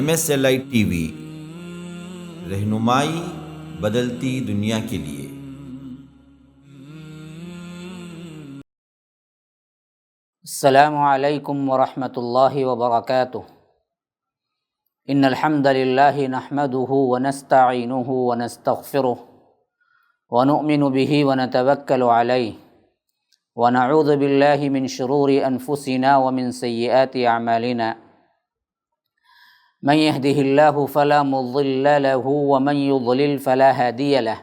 MSLI T V, رہنمائی بدلتی دنیا کے لیے۔ السلام علیکم ورحمۃ اللہ وبرکاتہ۔ ان الحمد للہ نحمده ونستعینه ونستغفره ونؤمن به ونتوکل علیہ ونعوذ باللہ من شرور انفسنا ومن سیئات اعمالنا، من يهده الله فلا مضل له ومن يضلل فلا هادي له،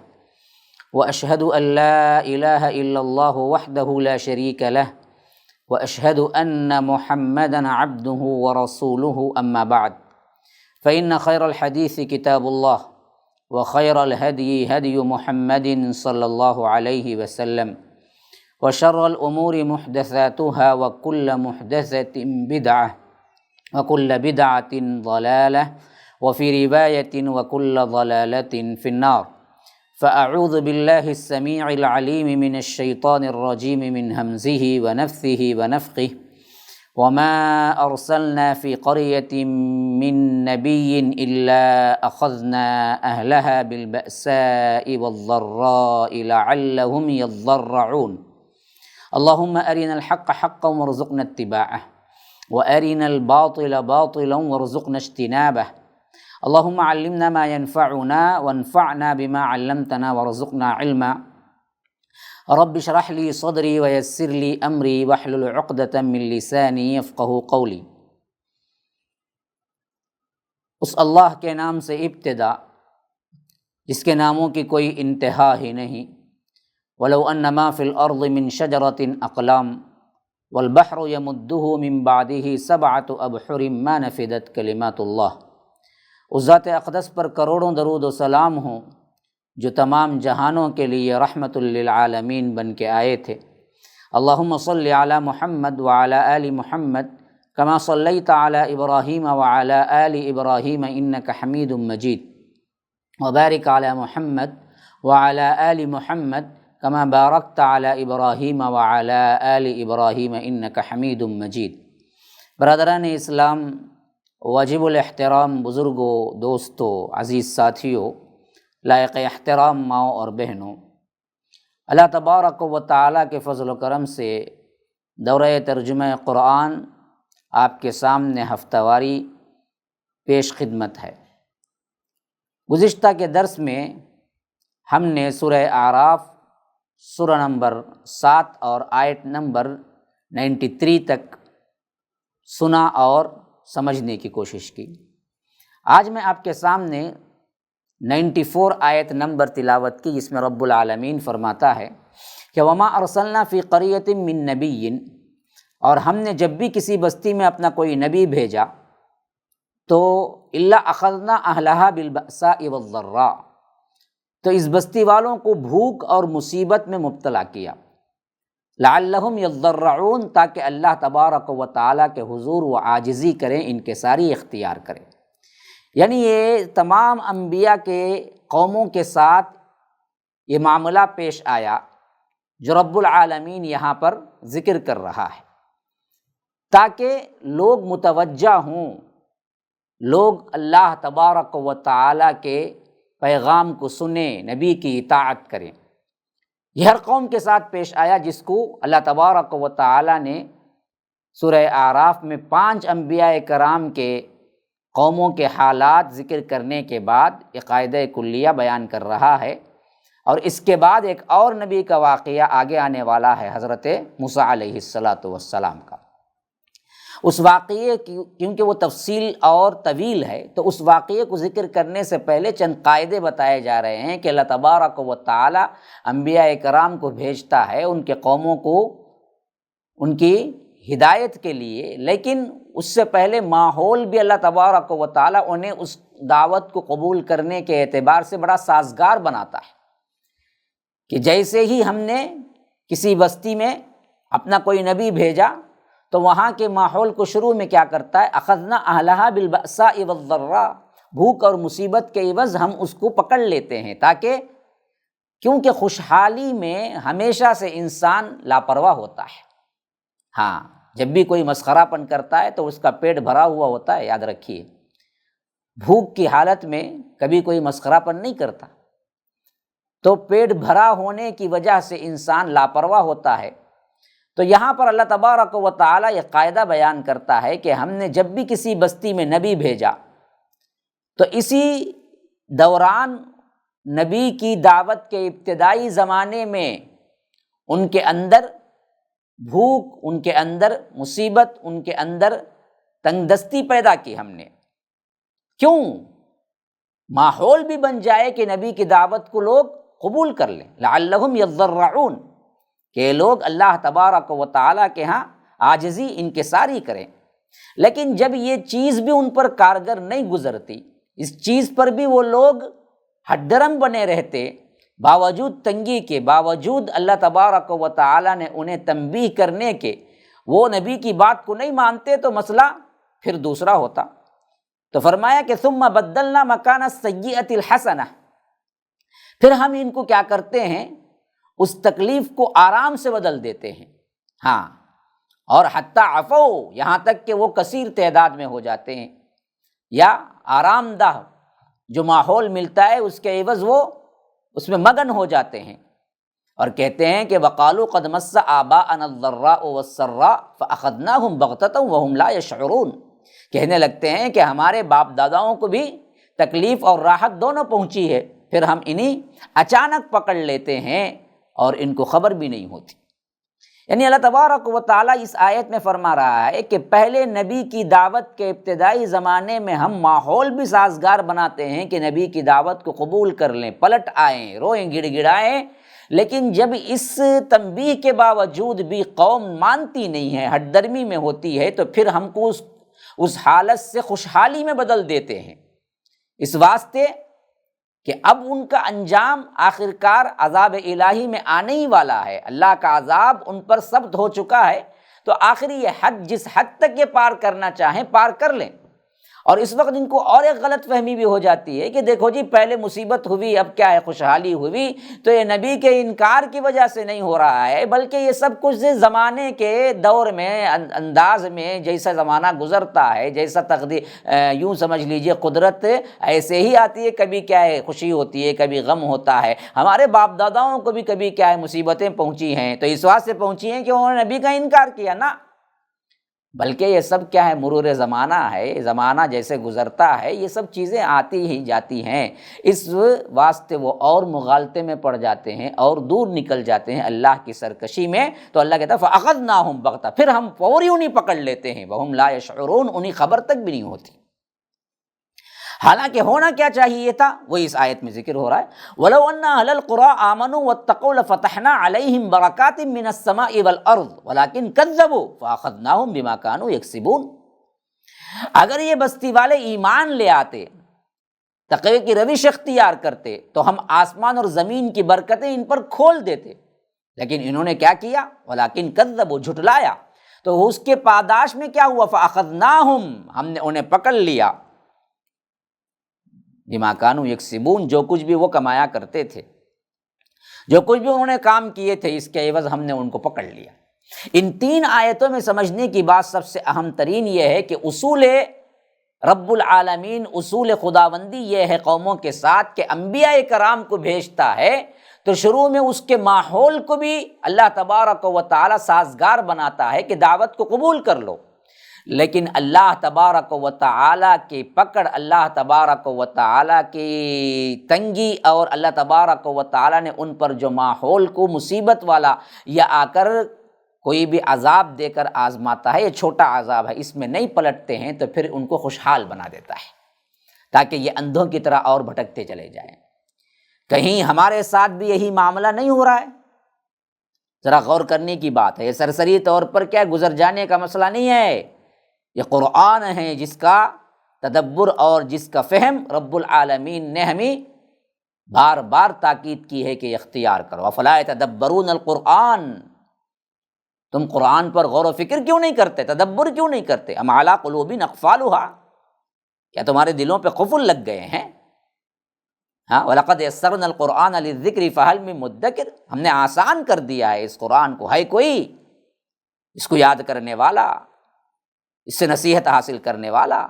واشهد ان لا اله الا الله وحده لا شريك له، واشهد ان محمدا عبده ورسوله، اما بعد فان خير الحديث كتاب الله، وخير الهدي هدي محمد صلى الله عليه وسلم، وشر الامور محدثاتها وكل محدثة بدعة وكل بدعة ضلالة وفي رواية وكل ضلالة في النار۔ فأعوذ بالله السميع العليم من الشيطان الرجيم من همزه ونفثه ونفخه، وما أرسلنا في قرية من نبي إلا أخذنا أهلها بالبأساء والضراء لعلهم يضرعون۔ اللهم أرنا الحق حقا وارزقنا اتباعه، وأرنا الباطل باطلا وارزقنا اجتنابه۔ اللهم علمنا ما ينفعنا وانفعنا بما علمتنا وارزقنا علما۔ رب اشرح لي صدري ويسر لي أمري واحلل عقدة من لساني يفقهوا قولي۔ اس اللہ کے نام سے ابتدا جس کے ناموں کی کوئی انتہا ہی نہیں۔ وَلَوْ أَنَّ مَا فِي الْأَرْضِ مِن شَجَرَةٍ أَقْلَامٌ وَالْبَحْرُ يَمُدُّهُ مِن بَعْدِهِ سَبْعَةُ أَبْحُرٍ مَا نَفِدَتْ كَلِمَاتُ اللَّهِ۔ اس ذات اقدس پر کروڑوں درود و سلام ہوں جو تمام جہانوں کے لیے رحمت للعالمین بن کے آئے تھے۔ اللہم صلی علی محمد وعلی آل محمد کما صلیت علی ابراہیم وعلی آل ابراہیم انک حمید مجید، وبارک علی محمد وعلی آل محمد کما بارکت علی ابراہیم وعلی آل ابراہیم انک حمید مجید۔ برادران اسلام، واجب الاحترام بزرگوں، دوستوں، عزیز ساتھیوں، لائق احترام ماؤں اور بہنوں، اللہ تبارک و تعالیٰ کے فضل و کرم سے دورہ ترجمہ قرآن آپ کے سامنے ہفتہ واری پیش خدمت ہے۔ گزشتہ کے درس میں ہم نے سورہ اعراف سورہ نمبر 7 اور آیت نمبر 93 تک سنا اور سمجھنے کی کوشش کی۔ آج میں آپ کے سامنے 94 آیت نمبر تلاوت کی، جس میں رب العالمین فرماتا ہے کہ وَمَا أَرْسَلْنَا فِي قَرْيَةٍ مِّن نَبِيٍّ، اور ہم نے جب بھی کسی بستی میں اپنا کوئی نبی بھیجا تو إِلَّا أَخَذْنَا أَهْلَهَا بِالْبَأْسَاءِ وَالضَّرَّاءِ، تو اس بستی والوں کو بھوک اور مصیبت میں مبتلا کیا، لعلہم یضرعون، تاکہ اللہ تبارک و تعالیٰ کے حضور وہ عاجزی کریں، انکساری اختیار کریں۔ یعنی یہ تمام انبیاء کے قوموں کے ساتھ یہ معاملہ پیش آیا جو رب العالمین یہاں پر ذکر کر رہا ہے، تاکہ لوگ متوجہ ہوں، لوگ اللہ تبارک و تعالیٰ کے پیغام کو سنیں، نبی کی اطاعت کریں۔ یہ ہر قوم کے ساتھ پیش آیا جس کو اللہ تبارک و تعالیٰ نے سورہ اعراف میں 5 انبیاء کرام کے قوموں کے حالات ذکر کرنے کے بعد یہ قاعدہ کلیہ بیان کر رہا ہے، اور اس کے بعد ایک اور نبی کا واقعہ آگے آنے والا ہے، حضرت موسیٰ علیہ السلام کا۔ اس واقعے کی کیونکہ وہ تفصیل اور طویل ہے، تو اس واقعے کو ذکر کرنے سے پہلے چند قاعدے بتائے جا رہے ہیں کہ اللہ تبارک و تعالی انبیاء کرام کو بھیجتا ہے ان کے قوموں کو ان کی ہدایت کے لیے، لیکن اس سے پہلے ماحول بھی اللہ تبارک و تعالی انہیں اس دعوت کو قبول کرنے کے اعتبار سے بڑا سازگار بناتا ہے، کہ جیسے ہی ہم نے کسی بستی میں اپنا کوئی نبی بھیجا تو وہاں کے ماحول کو شروع میں کیا کرتا ہے، اخذنا اہلہا بالبأساء والضراء، بھوک اور مصیبت کے عوض ہم اس کو پکڑ لیتے ہیں، تاکہ کیونکہ خوشحالی میں ہمیشہ سے انسان لاپرواہ ہوتا ہے۔ ہاں، جب بھی کوئی مسخرہ پن کرتا ہے تو اس کا پیٹ بھرا ہوا ہوتا ہے، یاد رکھیے، بھوک کی حالت میں کبھی کوئی مسخرہ پن نہیں کرتا، تو پیٹ بھرا ہونے کی وجہ سے انسان لاپرواہ ہوتا ہے۔ تو یہاں پر اللہ تبارک و تعالیٰ یہ قاعدہ بیان کرتا ہے کہ ہم نے جب بھی کسی بستی میں نبی بھیجا تو اسی دوران نبی کی دعوت کے ابتدائی زمانے میں ان کے اندر بھوک، ان کے اندر مصیبت، ان کے اندر تنگ دستی پیدا کی ہم نے۔ کیوں؟ ماحول بھی بن جائے کہ نبی کی دعوت کو لوگ قبول کر لیں، لعلہم یضرعون، کہ لوگ اللہ تبارک و تعالیٰ کے ہاں عاجزی انکساری کریں۔ لیکن جب یہ چیز بھی ان پر کارگر نہیں گزرتی، اس چیز پر بھی وہ لوگ ہٹ درم بنے رہتے، باوجود تنگی کے، باوجود اللہ تبارک و تعالیٰ نے انہیں تنبیہ کرنے کے، وہ نبی کی بات کو نہیں مانتے، تو مسئلہ پھر دوسرا ہوتا۔ تو فرمایا کہ ثم بدلنا مکان السیئۃ الحسنہ، پھر ہم ان کو کیا کرتے ہیں، اس تکلیف کو آرام سے بدل دیتے ہیں۔ ہاں، اور حتی عفو، یہاں تک کہ وہ کثیر تعداد میں ہو جاتے ہیں، یا آرام دہ جو ماحول ملتا ہے اس کے عوض وہ اس میں مگن ہو جاتے ہیں، اور کہتے ہیں کہ وقالوا قد مس آباءنا الضراء والسراء فاخذناهم بغتة وهم لا يشعرون، کہنے لگتے ہیں کہ ہمارے باپ داداؤں کو بھی تکلیف اور راحت دونوں پہنچی ہے، پھر ہم انہیں اچانک پکڑ لیتے ہیں اور ان کو خبر بھی نہیں ہوتی۔ یعنی اللہ تبارک و تعالیٰ اس آیت میں فرما رہا ہے کہ پہلے نبی کی دعوت کے ابتدائی زمانے میں ہم ماحول بھی سازگار بناتے ہیں کہ نبی کی دعوت کو قبول کر لیں، پلٹ آئیں، روئیں گڑ گڑائیں، لیکن جب اس تنبیہ کے باوجود بھی قوم مانتی نہیں ہے، ہٹ درمی میں ہوتی ہے، تو پھر ہم کو اس حالت سے خوشحالی میں بدل دیتے ہیں، اس واسطے کہ اب ان کا انجام آخرکار عذاب الہی میں آنے ہی والا ہے، اللہ کا عذاب ان پر ثبت ہو چکا ہے، تو آخری یہ حد جس حد تک یہ پار کرنا چاہیں پار کر لیں۔ اور اس وقت ان کو اور ایک غلط فہمی بھی ہو جاتی ہے کہ دیکھو جی پہلے مصیبت ہوئی، اب کیا ہے خوشحالی ہوئی، تو یہ نبی کے انکار کی وجہ سے نہیں ہو رہا ہے، بلکہ یہ سب کچھ زمانے کے دور میں، انداز میں، جیسا زمانہ گزرتا ہے، جیسا تقدیر، یوں سمجھ لیجئے قدرت ایسے ہی آتی ہے، کبھی کیا ہے خوشی ہوتی ہے، کبھی غم ہوتا ہے۔ ہمارے باپ داداؤں کو بھی کبھی کیا ہے مصیبتیں پہنچی ہیں، تو اس واسطے پہنچی ہیں کہ انہوں نے نبی کا انکار کیا نا، بلکہ یہ سب کیا ہے مرور زمانہ ہے، زمانہ جیسے گزرتا ہے یہ سب چیزیں آتی ہی جاتی ہیں، اس واسطے وہ اور مغالطے میں پڑ جاتے ہیں اور دور نکل جاتے ہیں اللہ کی سرکشی میں۔ تو اللہ کہتا ہے فَأَخَذْنَاهُمْ بَغْتَةً، پھر ہم فوری انہیں پکڑ لیتے ہیں، وَهُمْ لَا يَشْعُرُونَ، انہیں خبر تک بھی نہیں ہوتی۔ حالانکہ ہونا کیا چاہیے تھا، وہی اس آیت میں ذکر ہو رہا ہے، وَلَوْ أَنَّ أَهْلَ الْقُرَىٰ آمَنُوا وَاتَّقَوْا لَفَتَحْنَا عَلَيْهِمْ بَرَكَاتٍ مِّنَ السَّمَاءِ وَالْأَرْضِ وَلَٰكِن كَذَّبُوا فَأَخَذْنَاهُمْ بِمَا كَانُوا يَكْسِبُونَ۔ اگر یہ بستی والے ایمان لے آتے، تقوی کی روش اختیار کرتے، تو ہم آسمان اور زمین کی برکتیں ان پر کھول دیتے، لیکن انہوں نے کیا کیا، وَلَٰكِن كَذَّبُوا، جھٹلایا، تو اس کے پاداش میں کیا ہوا، فَأَخَذْنَاهُمْ، ہم نے انہیں پکڑ لیا، بما کانوا یکسبون، جو کچھ بھی وہ کمایا کرتے تھے، جو کچھ بھی انہوں نے کام کیے تھے، اس کے عوض ہم نے ان کو پکڑ لیا۔ ان تین آیتوں میں سمجھنے کی بات سب سے اہم ترین یہ ہے کہ اصول رب العالمین، اصول خداوندی یہ ہے قوموں کے ساتھ کہ انبیاء کرام کو بھیجتا ہے تو شروع میں اس کے ماحول کو بھی اللہ تبارک و تعالی سازگار بناتا ہے کہ دعوت کو قبول کر لو، لیکن اللہ تبارک و تعالیٰ کی پکڑ، اللہ تبارک و تعالیٰ کی تنگی، اور اللہ تبارک و تعالیٰ نے ان پر جو ماحول کو مصیبت والا یا آ کر کوئی بھی عذاب دے کر آزماتا ہے، یہ چھوٹا عذاب ہے، اس میں نہیں پلٹتے ہیں، تو پھر ان کو خوشحال بنا دیتا ہے تاکہ یہ اندھوں کی طرح اور بھٹکتے چلے جائیں۔ کہیں ہمارے ساتھ بھی یہی معاملہ نہیں ہو رہا ہے؟ ذرا غور کرنے کی بات ہے، یہ سرسری طور پر کیا گزر جانے کا مسئلہ نہیں ہے، یہ قرآن ہے جس کا تدبر اور جس کا فہم رب العالمین نے ہمیں بار بار تاکید کی ہے کہ اختیار کرو۔ افلا یتدبرون القرآن، تم قرآن پر غور و فکر کیوں نہیں کرتے، تدبر کیوں نہیں کرتے؟ ام علی قلوب اقفالها، کیا تمہارے دلوں پہ قفل لگ گئے ہیں؟ ہاں، وَلَقَدْ يَسَّرْنَا الْقُرْآنَ لِلذِّكْرِ فَهَلْ مِن مُدَّكِرٍ، ہم نے آسان کر دیا ہے اس قرآن کو، ہے کوئی اس کو یاد کرنے والا، اس سے نصیحت حاصل کرنے والا؟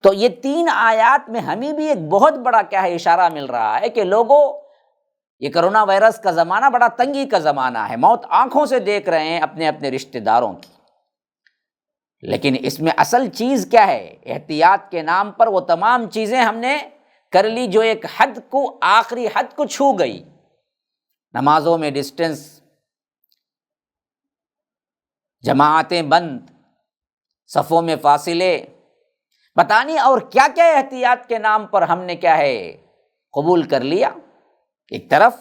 تو یہ 3 آیات میں ہمیں بھی ایک بہت بڑا کیا ہے اشارہ مل رہا ہے کہ لوگوں، یہ کرونا وائرس کا زمانہ بڑا تنگی کا زمانہ ہے، موت آنکھوں سے دیکھ رہے ہیں اپنے اپنے رشتہ داروں کی، لیکن اس میں اصل چیز کیا ہے؟ احتیاط کے نام پر وہ تمام چیزیں ہم نے کر لی جو ایک حد کو، آخری حد کو چھو گئی۔ نمازوں میں ڈسٹنس، جماعتیں بند، صفوں میں فاصلے، پتہ نہیں اور کیا کیا احتیاط کے نام پر ہم نے کیا ہے قبول کر لیا ایک طرف،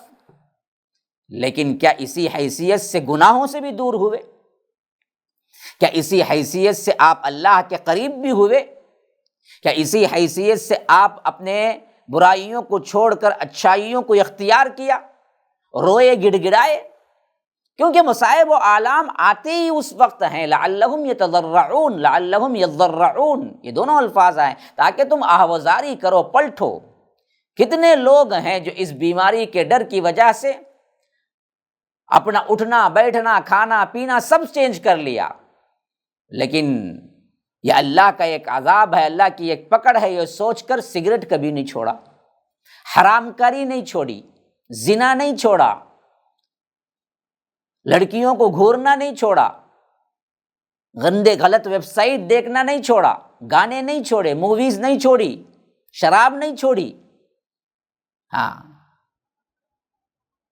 لیکن کیا اسی حیثیت سے گناہوں سے بھی دور ہوئے؟ کیا اسی حیثیت سے آپ اللہ کے قریب بھی ہوئے؟ کیا اسی حیثیت سے آپ اپنے برائیوں کو چھوڑ کر اچھائیوں کو اختیار کیا، روئے گڑ گڑائے؟ کیونکہ مصائب و آلام آتے ہی اس وقت ہیں، لعلہم یتضرعون، لعلہم یضرعون، یہ دونوں الفاظ آئے تاکہ تم آہوازاری کرو، پلٹو۔ کتنے لوگ ہیں جو اس بیماری کے ڈر کی وجہ سے اپنا اٹھنا بیٹھنا کھانا پینا سب چینج کر لیا، لیکن یہ اللہ کا ایک عذاب ہے، اللہ کی ایک پکڑ ہے، یہ سوچ کر سگریٹ کبھی نہیں چھوڑا، حرام کاری نہیں چھوڑی، زنا نہیں چھوڑا، لڑکیوں کو گھورنا نہیں چھوڑا، گندے غلط ویب سائٹ دیکھنا نہیں چھوڑا، گانے نہیں چھوڑے، موویز نہیں چھوڑی، شراب نہیں چھوڑی۔ ہاں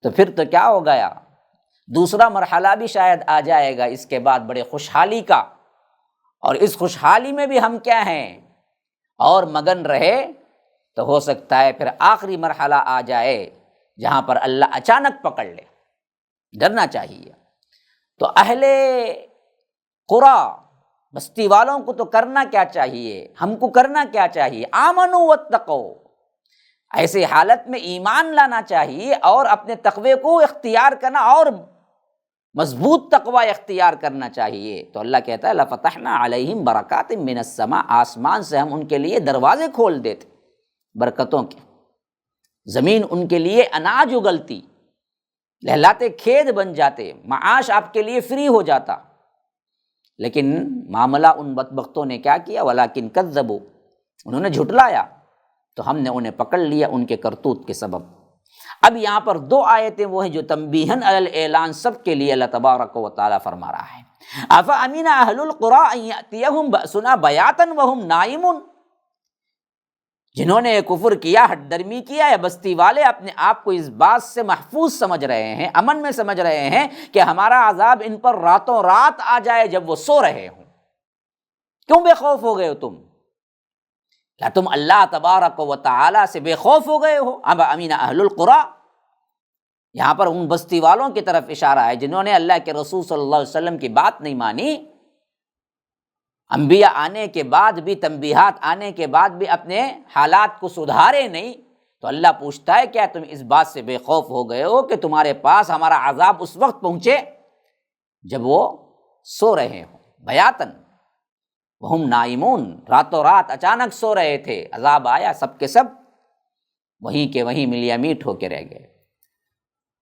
تو پھر تو کیا ہو گیا؟ دوسرا مرحلہ بھی شاید آ جائے گا اس کے بعد بڑے خوشحالی کا، اور اس خوشحالی میں بھی ہم کیا ہیں اور مگن رہے تو ہو سکتا ہے پھر آخری مرحلہ آ جائے جہاں پر اللہ اچانک پکڑ لے۔ ڈرنا چاہیے۔ تو اہل قرا، بستی والوں کو تو کرنا کیا چاہیے؟ ہم کو کرنا کیا چاہیے؟ آمنوا واتقوا، ایسے حالت میں ایمان لانا چاہیے اور اپنے تقوی کو اختیار کرنا اور مضبوط تقوی اختیار کرنا چاہیے۔ تو اللہ کہتا ہے لَفَتَحْنَا عَلَيْهِمْ بَرَكَاتٍ مِّنَ السَّمَاءِ، آسمان سے ہم ان کے لیے دروازے کھول دیتے برکتوں کے، زمین ان کے لیے اناج اگلتی، لہلاتے کھیت بن جاتے، معاش آپ کے لیے فری ہو جاتا۔ لیکن معاملہ ان بدبختوں نے کیا کیا؟ وَلَكِنْ كَذَّبُوا، انہوں نے جھٹلایا، تو ہم نے انہیں پکڑ لیا ان کے کرتوت کے سبب۔ اب یہاں پر 2 آیتیں وہ ہیں جو تنبیہاً علی الاعلان سب کے لیے اللہ تبارک و تعالیٰ فرما رہا ہے۔ أَفَأَمِنَ أَهْلُ الْقُرَىٰ أَن يَأْتِيَهُمْ بَأْسُنَا بَيَاتًا وَهُمْ نَائِمُونَ، جنہوں نے کفر کیا، ہٹ درمی کیا، یا بستی والے اپنے آپ کو اس بات سے محفوظ سمجھ رہے ہیں، امن میں سمجھ رہے ہیں کہ ہمارا عذاب ان پر راتوں رات آ جائے جب وہ سو رہے ہوں؟ کیوں بے خوف ہو گئے ہو تم؟ کیا تم اللہ تبارک و تعالیٰ سے بے خوف ہو گئے ہو؟ اب امین اہل القرا، یہاں پر ان بستی والوں کی طرف اشارہ ہے جنہوں نے اللہ کے رسول صلی اللہ علیہ وسلم کی بات نہیں مانی، انبیاء آنے کے بعد بھی، تنبیہات آنے کے بعد بھی اپنے حالات کو سدھارے نہیں۔ تو اللہ پوچھتا ہے کیا تم اس بات سے بے خوف ہو گئے ہو کہ تمہارے پاس ہمارا عذاب اس وقت پہنچے جب وہ سو رہے ہوں؟ بیاتن وہم نائمون، راتوں رات اچانک سو رہے تھے، عذاب آیا، سب کے سب وہیں کے وہیں ملیا میٹ ہو کے رہ گئے۔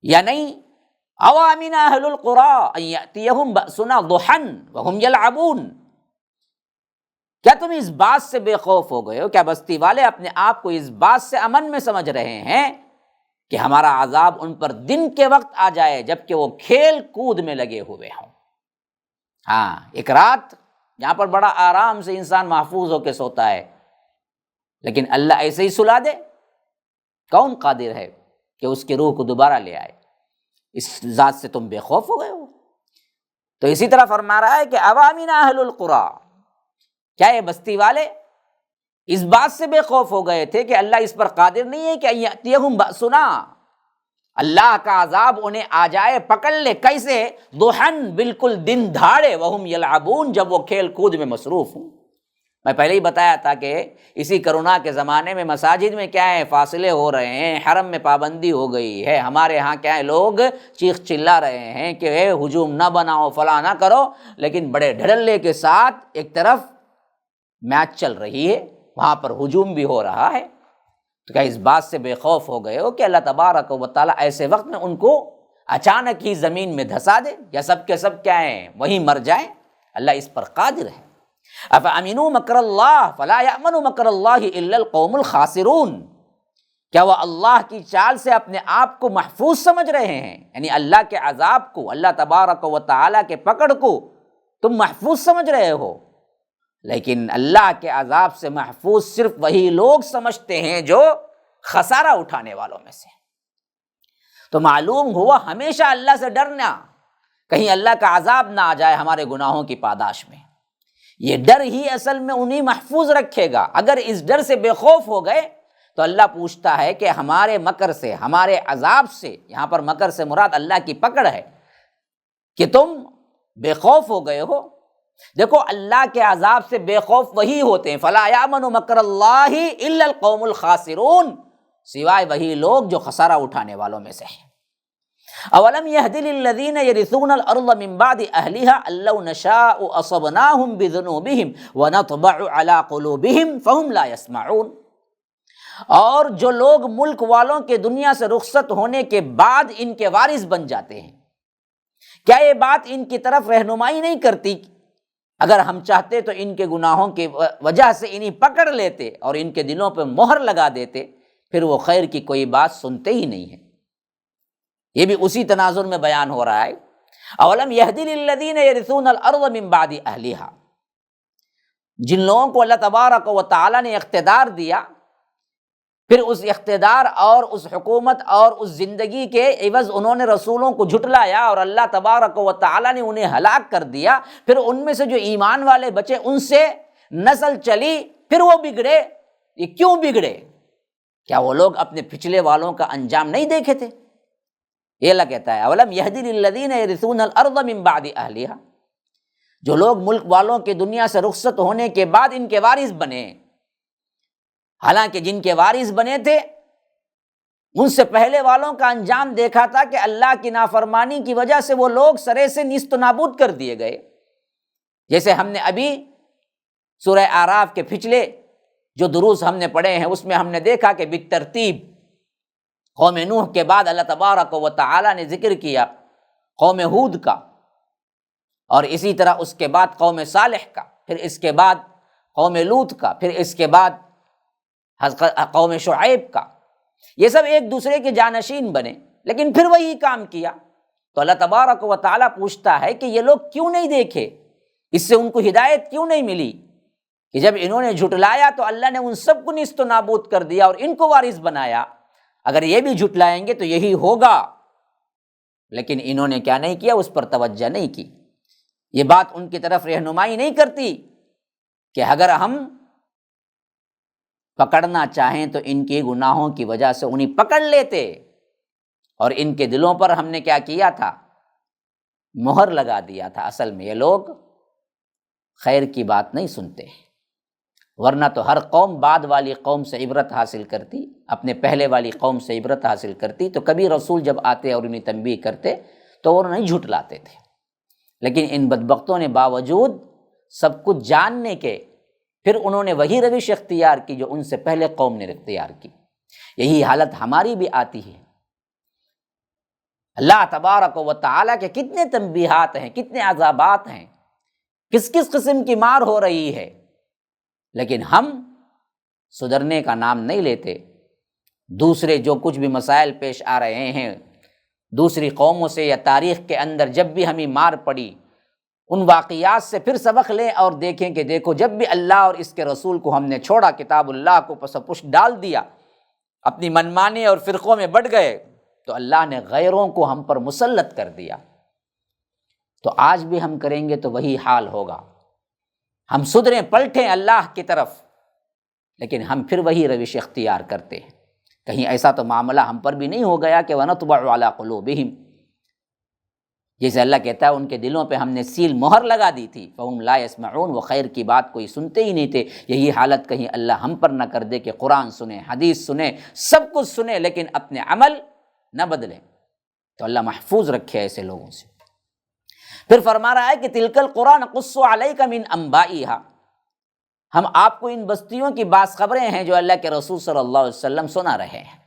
یا نہیں، او امن اہل القری ان یاتیہم بأسنا ضحا وہم یلعبون، کیا تم اس بات سے بے خوف ہو گئے ہو؟ کیا بستی والے اپنے آپ کو اس بات سے امن میں سمجھ رہے ہیں کہ ہمارا عذاب ان پر دن کے وقت آ جائے جبکہ وہ کھیل کود میں لگے ہوئے ہوں؟ ہاں، ایک رات یہاں پر بڑا آرام سے انسان محفوظ ہو کے سوتا ہے، لیکن اللہ ایسے ہی سلا دے؟ کون قادر ہے کہ اس کی روح کو دوبارہ لے آئے؟ اس ذات سے تم بے خوف ہو گئے ہو؟ تو اسی طرح فرما رہا ہے کہ اوامن اہل القری، کیا یہ بستی والے اس بات سے بے خوف ہو گئے تھے کہ اللہ اس پر قادر نہیں ہے کہ ان یاتیہم بأسنا، اللہ کا عذاب انہیں آ جائے، پکڑ لے؟ کیسے؟ ضحن، بالکل دن دھاڑے، وہم یلعبون، جب وہ کھیل کود میں مصروف ہوں۔ میں پہلے ہی بتایا تھا کہ اسی کرونا کے زمانے میں مساجد میں کیا ہے فاصلے ہو رہے ہیں، حرم میں پابندی ہو گئی ہے، ہمارے ہاں کیا ہے لوگ چیخ چلا رہے ہیں کہ اے ہجوم نہ بناؤ، فلاں نہ کرو، لیکن بڑے ڈھڑلے کے ساتھ ایک طرف میچ چل رہی ہے، وہاں پر ہجوم بھی ہو رہا ہے۔ تو کیا اس بات سے بے خوف ہو گئے ہو کہ اللہ تبارک و تعالیٰ ایسے وقت میں ان کو اچانک ہی زمین میں دھسا دے، یا سب کے سب کیا ہیں وہیں مر جائیں؟ اللہ اس پر قادر ہے۔ افامنوا مکر اللہ فلا یامن مکر اللہ الا القوم الخاسرون، کیا وہ اللہ کی چال سے اپنے آپ کو محفوظ سمجھ رہے ہیں؟ یعنی اللہ کے عذاب کو، اللہ تبارک و تعالیٰ کے پکڑ کو تم محفوظ سمجھ رہے ہو، لیکن اللہ کے عذاب سے محفوظ صرف وہی لوگ سمجھتے ہیں جو خسارہ اٹھانے والوں میں سے۔ تو معلوم ہوا ہمیشہ اللہ سے ڈرنا، کہیں اللہ کا عذاب نہ آ جائے ہمارے گناہوں کی پاداش میں۔ یہ ڈر ہی اصل میں انہیں محفوظ رکھے گا۔ اگر اس ڈر سے بے خوف ہو گئے تو اللہ پوچھتا ہے کہ ہمارے مکر سے، ہمارے عذاب سے، یہاں پر مکر سے مراد اللہ کی پکڑ ہے، کہ تم بے خوف ہو گئے ہو۔ دیکھو اللہ کے عذاب سے بے خوف وہی ہوتے ہیں، فلا یامن مکر اللہ الا القوم الخاسرون، سوائے وہی لوگ جو خسارہ اٹھانے والوں میں سے ہیں۔ اولم یہد للذین یرثون الارض من بعد اہلها ان لو نشاء اصبناهم بذنوبهم ونطبع على قلوبهم فهم لا يسمعون، اور جو لوگ ملک والوں کے دنیا سے رخصت ہونے کے بعد ان کے وارث بن جاتے ہیں، کیا یہ بات ان کی طرف رہنمائی نہیں کرتی؟ اگر ہم چاہتے تو ان کے گناہوں کی وجہ سے انہیں پکڑ لیتے اور ان کے دلوں پہ مہر لگا دیتے، پھر وہ خیر کی کوئی بات سنتے ہی نہیں ہیں۔ یہ بھی اسی تناظر میں بیان ہو رہا ہے، اولم یہدی للذین یرثون الارض من بعد اہلها، جن لوگوں کو اللہ تبارک و تعالیٰ نے اقتدار دیا، پھر اس اقتدار اور اس حکومت اور اس زندگی کے عوض انہوں نے رسولوں کو جھٹلایا اور اللہ تبارک و تعالیٰ نے انہیں ہلاک کر دیا، پھر ان میں سے جو ایمان والے بچے ان سے نسل چلی، پھر وہ بگڑے۔ یہ کیوں بگڑے؟ کیا وہ لوگ اپنے پچھلے والوں کا انجام نہیں دیکھے تھے؟ یہ اللہ کہتا ہے اولم یہدی للذین یرثون الارض من بعد اہلها، جو لوگ ملک والوں کے دنیا سے رخصت ہونے کے بعد ان کے وارث بنے، حالانکہ جن کے وارث بنے تھے ان سے پہلے والوں کا انجام دیکھا تھا کہ اللہ کی نافرمانی کی وجہ سے وہ لوگ سرے سے نیست و نابود کر دیے گئے۔ جیسے ہم نے ابھی سورہ اعراف کے پچھلے جو دروس ہم نے پڑھے ہیں اس میں ہم نے دیکھا کہ بالترتیب قوم نوح کے بعد اللہ تبارک و تعالیٰ نے ذکر کیا قوم ہود کا، اور اسی طرح اس کے بعد قوم صالح کا، پھر اس کے بعد قوم لوط کا، پھر اس کے بعد قوم شعیب کا۔ یہ سب ایک دوسرے کے جانشین بنے لیکن پھر وہی کام کیا۔ تو اللہ تبارک و تعالیٰ پوچھتا ہے کہ یہ لوگ کیوں نہیں دیکھے، اس سے ان کو ہدایت کیوں نہیں ملی کہ جب انہوں نے جھٹلایا تو اللہ نے ان سب کو نیست و نابود کر دیا اور ان کو وارث بنایا۔ اگر یہ بھی جھٹلائیں گے تو یہی ہوگا، لیکن انہوں نے کیا نہیں کیا، اس پر توجہ نہیں کی۔ یہ بات ان کی طرف رہنمائی نہیں کرتی کہ اگر ہم پکڑنا چاہیں تو ان کے گناہوں کی وجہ سے انہیں پکڑ لیتے، اور ان کے دلوں پر ہم نے کیا کیا تھا، مہر لگا دیا تھا۔ اصل میں یہ لوگ خیر کی بات نہیں سنتے، ورنہ تو ہر قوم بعد والی قوم سے عبرت حاصل کرتی، اپنے پہلے والی قوم سے عبرت حاصل کرتی، تو کبھی رسول جب آتے اور انہیں تنبیہ کرتے تو وہ نہیں جھٹلاتے تھے۔ لیکن ان بدبختوں نے باوجود سب کچھ جاننے کے پھر انہوں نے وہی روش اختیار کی جو ان سے پہلے قوم نے اختیار کی۔ یہی حالت ہماری بھی آتی ہے۔ اللہ تبارک و تعالیٰ کے کتنے تنبیہات ہیں، کتنے عذابات ہیں، کس کس قسم کی مار ہو رہی ہے، لیکن ہم سدھرنے کا نام نہیں لیتے۔ دوسرے جو کچھ بھی مسائل پیش آ رہے ہیں دوسری قوموں سے یا تاریخ کے اندر، جب بھی ہمیں مار پڑی ان واقعات سے پھر سبق لیں اور دیکھیں کہ دیکھو جب بھی اللہ اور اس کے رسول کو ہم نے چھوڑا، کتاب اللہ کو پس پش ڈال دیا، اپنی منمانی اور فرقوں میں بٹ گئے، تو اللہ نے غیروں کو ہم پر مسلط کر دیا۔ تو آج بھی ہم کریں گے تو وہی حال ہوگا، ہم سدھریں پلٹیں اللہ کی طرف، لیکن ہم پھر وہی روش اختیار کرتے ہیں۔ کہیں ایسا تو معاملہ ہم پر بھی نہیں ہو گیا کہ وَنَطْبَعُ عَلَىٰ قُلُوبِهِمْ، جیسے اللہ کہتا ہے ان کے دلوں پہ ہم نے سیل مہر لگا دی تھی، فَهُمْ لَا يَسْمَعُونَ، وہ خیر کی بات کوئی سنتے ہی نہیں تھے۔ یہی حالت کہیں اللہ ہم پر نہ کر دے کہ قرآن سنیں، حدیث سنیں، سب کچھ سنیں لیکن اپنے عمل نہ بدلیں۔ تو اللہ محفوظ رکھے ایسے لوگوں سے۔ پھر فرما رہا ہے کہ تِلْكَ الْقُرَىٰ نَقُصُّ عَلَيْكَ مِنْ أَنْبَائِهَا، ہم آپ کو ان بستیوں کی بعض خبریں ہیں جو اللہ کے رسول صلی اللہ علیہ وسلم سنا رہے ہیں۔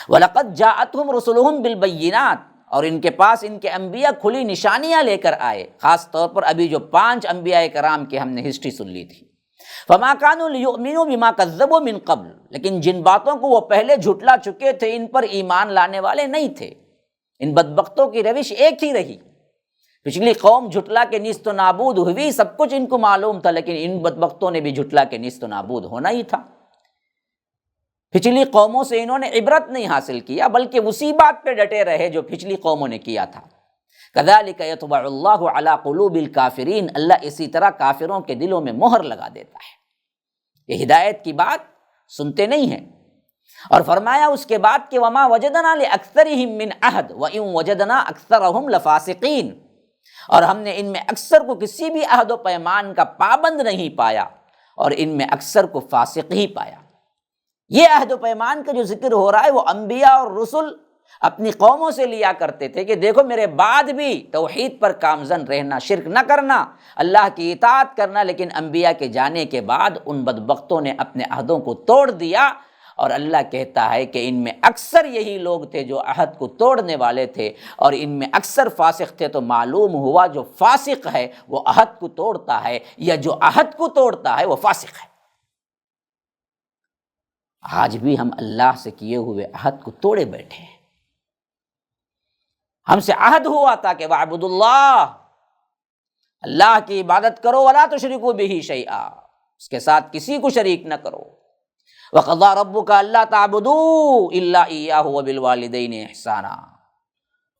وَلَقَدْ جَاءَتْهُمْ رُسُلُهُمْ بِالْبَيِّنَاتِ، اور ان کے پاس ان کے انبیاء کھلی نشانیاں لے کر آئے، خاص طور پر ابھی جو 5 انبیاء کرام کی ہم نے ہسٹری سن لی تھی۔ فما كانوا ليؤمنوا بما كذبوا من قبل، لیکن جن باتوں کو وہ پہلے جھٹلا چکے تھے ان پر ایمان لانے والے نہیں تھے۔ ان بدبختوں کی روش ایک ہی رہی، پچھلی قوم جھٹلا کے نیست و نابود ہوئی، سب کچھ ان کو معلوم تھا، لیکن ان بدبختوں نے بھی جھٹلا کے نیست و نابود ہونا ہی تھا۔ پچھلی قوموں سے انہوں نے عبرت نہیں حاصل کیا، بلکہ اسی بات پہ ڈٹے رہے جو پچھلی قوموں نے کیا تھا۔ کذالک یطبع اللہ علی قلوب الکافرین، اللہ اسی طرح کافروں کے دلوں میں مہر لگا دیتا ہے۔ یہ ہدایت کی بات سنتے نہیں ہیں۔ اور فرمایا اس کے بعد کہ وما وجدنا لاکثرهم من عہد وان وجدنا اکثرهم لفاسقین، اور ہم نے ان میں اکثر کو کسی بھی عہد و پیمان کا پابند نہیں پایا اور ان میں اکثر کو فاسق ہی پایا۔ یہ عہد و پیمان کا جو ذکر ہو رہا ہے وہ انبیاء اور رسل اپنی قوموں سے لیا کرتے تھے کہ دیکھو میرے بعد بھی توحید پر کامزن رہنا، شرک نہ کرنا، اللہ کی اطاعت کرنا، لیکن انبیاء کے جانے کے بعد ان بدبختوں نے اپنے عہدوں کو توڑ دیا، اور اللہ کہتا ہے کہ ان میں اکثر یہی لوگ تھے جو عہد کو توڑنے والے تھے، اور ان میں اکثر فاسق تھے۔ تو معلوم ہوا جو فاسق ہے وہ عہد کو توڑتا ہے، یا جو عہد کو توڑتا ہے وہ فاسق ہے۔ آج بھی ہم اللہ سے کیے ہوئے عہد کو توڑے بیٹھے ہیں۔ ہم سے عہد ہوا تھا کہ وَاعْبُدُوا اللَّهَ، اللہ کی عبادت کرو، وَلَا تُشْرِكُوا بِهِ شَيْئًا، اس کے ساتھ کسی کو شریک نہ کرو۔ وَقَضَىٰ رَبُّكَ أَلَّا تَعْبُدُوا إِلَّا إِيَّاهُ وَبِالْوَالِدَيْنِ إِحْسَانًا،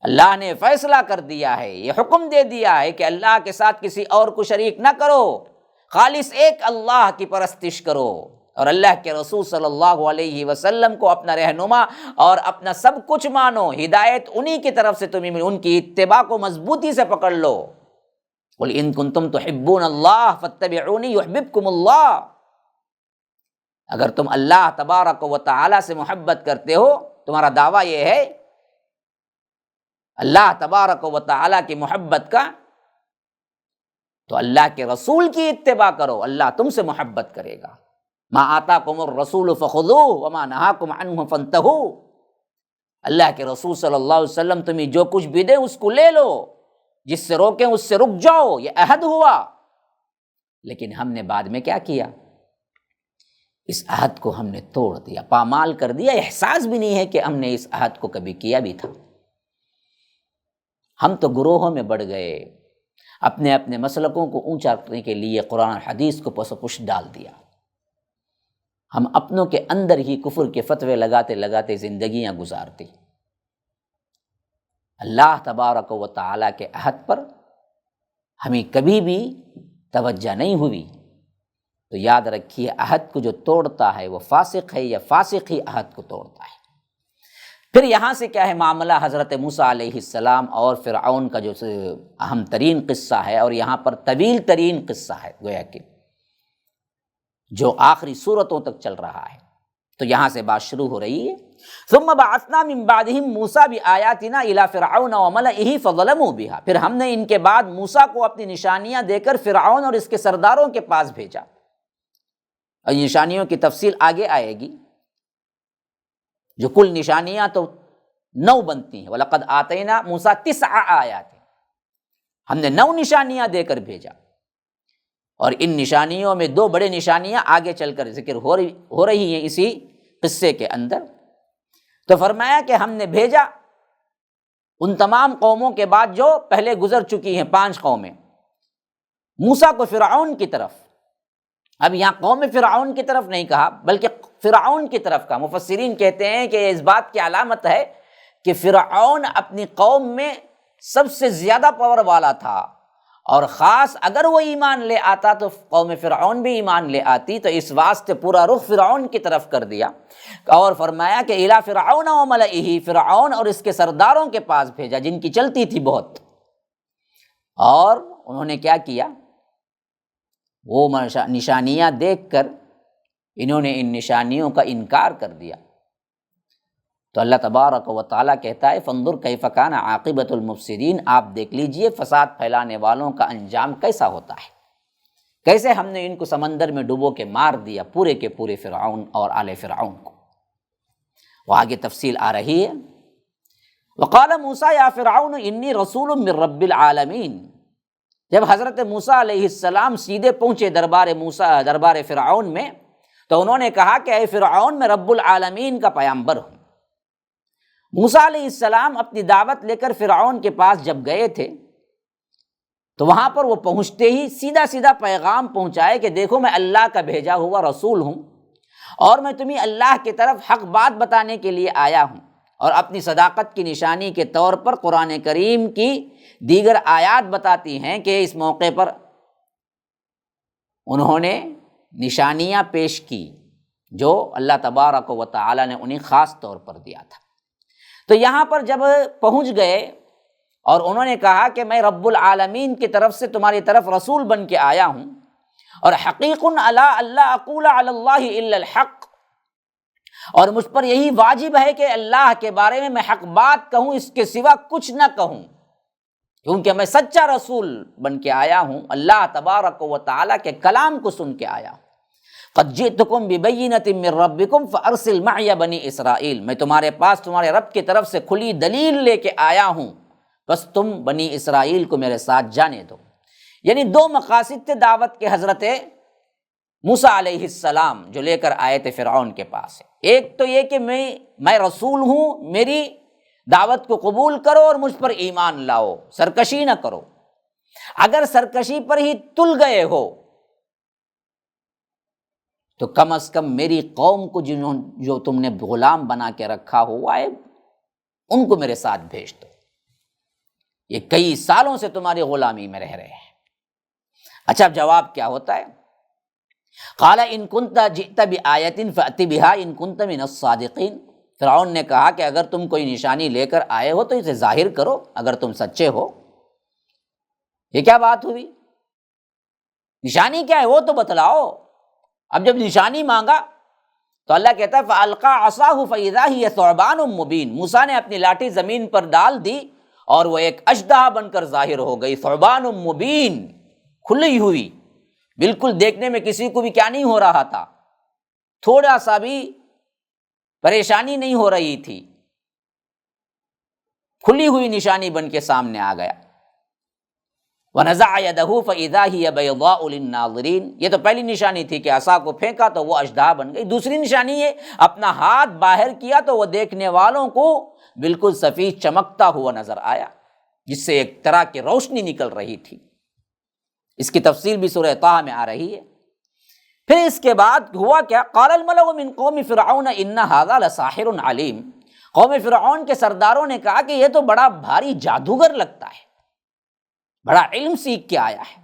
اللہ نے فیصلہ کر دیا ہے، یہ حکم دے دیا ہے کہ اللہ کے ساتھ کسی اور کو شریک نہ کرو، خالص ایک اللہ کی پرستش کرو، اور اللہ کے رسول صلی اللہ علیہ وسلم کو اپنا رہنما اور اپنا سب کچھ مانو، ہدایت انہی کی طرف سے تمہیں، ان کی اتباع کو مضبوطی سے پکڑ لو۔ قُلْ إِن كُنتُمْ تُحِبُّونَ اللَّهَ فَاتَّبِعُونِي يُحْبِبْكُمُ اللَّهُ، اگر تم اللہ تبارک و تعالی سے محبت کرتے ہو، تمہارا دعویٰ یہ ہے اللہ تبارک و تعالی کی محبت کا، تو اللہ کے رسول کی اتباع کرو، اللہ تم سے محبت کرے گا۔ ما آتاکم الرسول فخذوہ وما نہاکم عنہ فانتہوا، اللہ کے رسول صلی اللہ علیہ وسلم تمہیں جو کچھ بھی دے اس کو لے لو، جس سے روکیں اس سے رک جاؤ، یہ عہد ہوا۔ لیکن ہم نے بعد میں کیا کیا؟ اس عہد کو ہم نے توڑ دیا، پامال کر دیا، احساس بھی نہیں ہے کہ ہم نے اس عہد کو کبھی کیا بھی تھا۔ ہم تو گروہوں میں بڑھ گئے، اپنے اپنے مسلکوں کو اونچا کرنے کے لیے قرآن اور حدیث کو پس و پش ڈال دیا۔ ہم اپنوں کے اندر ہی کفر کے فتوے لگاتے لگاتے زندگیاں گزارتے۔ اللہ تبارک و تعالیٰ کے عہد پر ہمیں کبھی بھی توجہ نہیں ہوئی، تو یاد رکھیے عہد کو جو توڑتا ہے وہ فاسق ہے، یا فاسق ہی عہد کو توڑتا ہے۔ پھر یہاں سے کیا ہے معاملہ حضرت موسیٰ علیہ السلام اور فرعون کا جو اہم ترین قصہ ہے، اور یہاں پر طویل ترین قصہ ہے گویا کہ جو آخری صورتوں تک چل رہا ہے۔ تو یہاں سے بات شروع ہو رہی ہے، ثم بعثنا من بعدهم موسیٰ بآیاتنا الی فرعون وملئہ فظلموا بها، پھر ہم نے ان کے بعد موسیٰ کو اپنی نشانیاں دے کر فرعون اور اس کے سرداروں کے پاس بھیجا، اور نشانیوں کی تفصیل آگے آئے گی، جو کل نشانیاں تو 9 بنتی ہیں۔ وَلَقَدْ آتَيْنَا مُوسَىٰ 9 آیات، ہم نے 9 نشانیاں دے کر بھیجا، اور ان نشانیوں میں 2 بڑے نشانیاں آگے چل کر ذکر ہو رہی ہیں اسی قصے کے اندر۔ تو فرمایا کہ ہم نے بھیجا ان تمام قوموں کے بعد جو پہلے گزر چکی ہیں 5 قومیں، موسیٰ کو فرعون کی طرف، اب یہاں قوم فرعون کی طرف نہیں کہا بلکہ فرعون کی طرف کا۔ مفسرین کہتے ہیں کہ اس بات کی علامت ہے کہ فرعون اپنی قوم میں سب سے زیادہ پاور والا تھا، اور خاص اگر وہ ایمان لے آتا تو قوم فرعون بھی ایمان لے آتی، تو اس واسطے پورا رخ فرعون کی طرف کر دیا، اور فرمایا کہ الی فرعون وملئہ، فرعون اور اس کے سرداروں کے پاس بھیجا جن کی چلتی تھی بہت۔ اور انہوں نے کیا کیا؟ وہ نشانیاں دیکھ کر انہوں نے ان نشانیوں کا انکار کر دیا۔ تو اللہ تبارک و تعالیٰ کہتا ہے فانظر کیف کان عاقبۃ المفسدین، آپ دیکھ لیجئے فساد پھیلانے والوں کا انجام کیسا ہوتا ہے، کیسے ہم نے ان کو سمندر میں ڈبو کے مار دیا، پورے کے پورے فرعون اور آل فرعون کو۔ وہ آگے تفصیل آ رہی ہے۔ وقال موسیٰ یا فرعون انی رسول من رب العالمین، جب حضرت موسیٰ علیہ السلام سیدھے پہنچے دربار فرعون میں، تو انہوں نے کہا کہ اے فرعون، میں رب العالمین کا پیغمبر ہوں۔ موسیٰ علیہ السلام اپنی دعوت لے کر فرعون کے پاس جب گئے تھے تو وہاں پر وہ پہنچتے ہی سیدھا پیغام پہنچائے کہ دیکھو میں اللہ کا بھیجا ہوا رسول ہوں، اور میں تمہیں اللہ کی طرف حق بات بتانے کے لیے آیا ہوں، اور اپنی صداقت کی نشانی کے طور پر قرآن کریم کی دیگر آیات بتاتی ہیں کہ اس موقع پر انہوں نے نشانیاں پیش کی جو اللہ تبارک و تعالی نے انہیں خاص طور پر دیا تھا۔ تو یہاں پر جب پہنچ گئے اور انہوں نے کہا کہ میں رب العالمین کی طرف سے تمہاری طرف رسول بن کے آیا ہوں، اور حقیق علی اللہ اقول علی اللہ الا الحق، اور مجھ پر یہی واجب ہے کہ اللہ کے بارے میں حق بات کہوں، اس کے سوا کچھ نہ کہوں، کیونکہ میں سچا رسول بن کے آیا ہوں، اللہ تبارک و تعالیٰ کے کلام کو سن کے آیا ہوں۔ قد جئتکم ببینۃ من ربکم فارسل معی بنی اسرائیل، میں تمہارے پاس تمہارے رب کی طرف سے کھلی دلیل لے کے آیا ہوں، بس تم بنی اسرائیل کو میرے ساتھ جانے دو۔ یعنی دو مقاصد تھے دعوت کے حضرت موسیٰ علیہ السلام جو لے کر آئے تھے فرعون کے پاس۔ ایک تو یہ کہ میں رسول ہوں، میری دعوت کو قبول کرو اور مجھ پر ایمان لاؤ، سرکشی نہ کرو۔ اگر سرکشی پر ہی تل گئے ہو تو کم از کم میری قوم کو جو تم نے غلام بنا کے رکھا ہوا ہے ان کو میرے ساتھ بھیج دو، یہ کئی سالوں سے تمہاری غلامی میں رہ رہے ہیں۔ اچھا، اب جواب کیا ہوتا ہے؟ قال ان کنت جئت بآیۃ فأت بها ان کنت من الصادقین، فرعون نے کہا کہ اگر تم کوئی نشانی لے کر آئے ہو تو اسے ظاہر کرو اگر تم سچے ہو۔ یہ کیا بات ہوئی؟ نشانی کیا ہے وہ تو بتلاؤ۔ اب جب نشانی مانگا تو اللہ کہتا ہے فألقى عصاه فإذا هي ثعبان مبین، موسیٰ نے اپنی لاٹھی زمین پر ڈال دی اور وہ ایک اژدہا بن کر ظاہر ہو گئی، ثعبان مبین، کھلی ہوئی، بالکل دیکھنے میں کسی کو بھی کیا نہیں ہو رہا تھا، تھوڑا سا بھی پریشانی نہیں ہو رہی تھی، کھلی ہوئی نشانی بن کے سامنے آ گیا۔ وَنَزَعَ يَدَهُ فَإِذَا هِيَ بَيْضَاءُ لِلنَّاظِرِينَ، یہ تو پہلی نشانی تھی کہ عصا کو پھینکا تو وہ اژدہا بن گئی۔ دوسری نشانی یہ اپنا ہاتھ باہر کیا تو وہ دیکھنے والوں کو بالکل سفید چمکتا ہوا نظر آیا، جس سے ایک طرح کی روشنی نکل رہی تھی۔ اس کی تفصیل بھی سورہ طٰہٰ میں آ رہی ہے۔ پھر اس کے بعد ہوا کیا؟ قال الملأ من قوم فرعون ان هذا لساحر علیم، قوم فرعون کے سرداروں نے کہا کہ یہ تو بڑا بھاری جادوگر لگتا ہے، بڑا علم سیکھ کے آیا ہے۔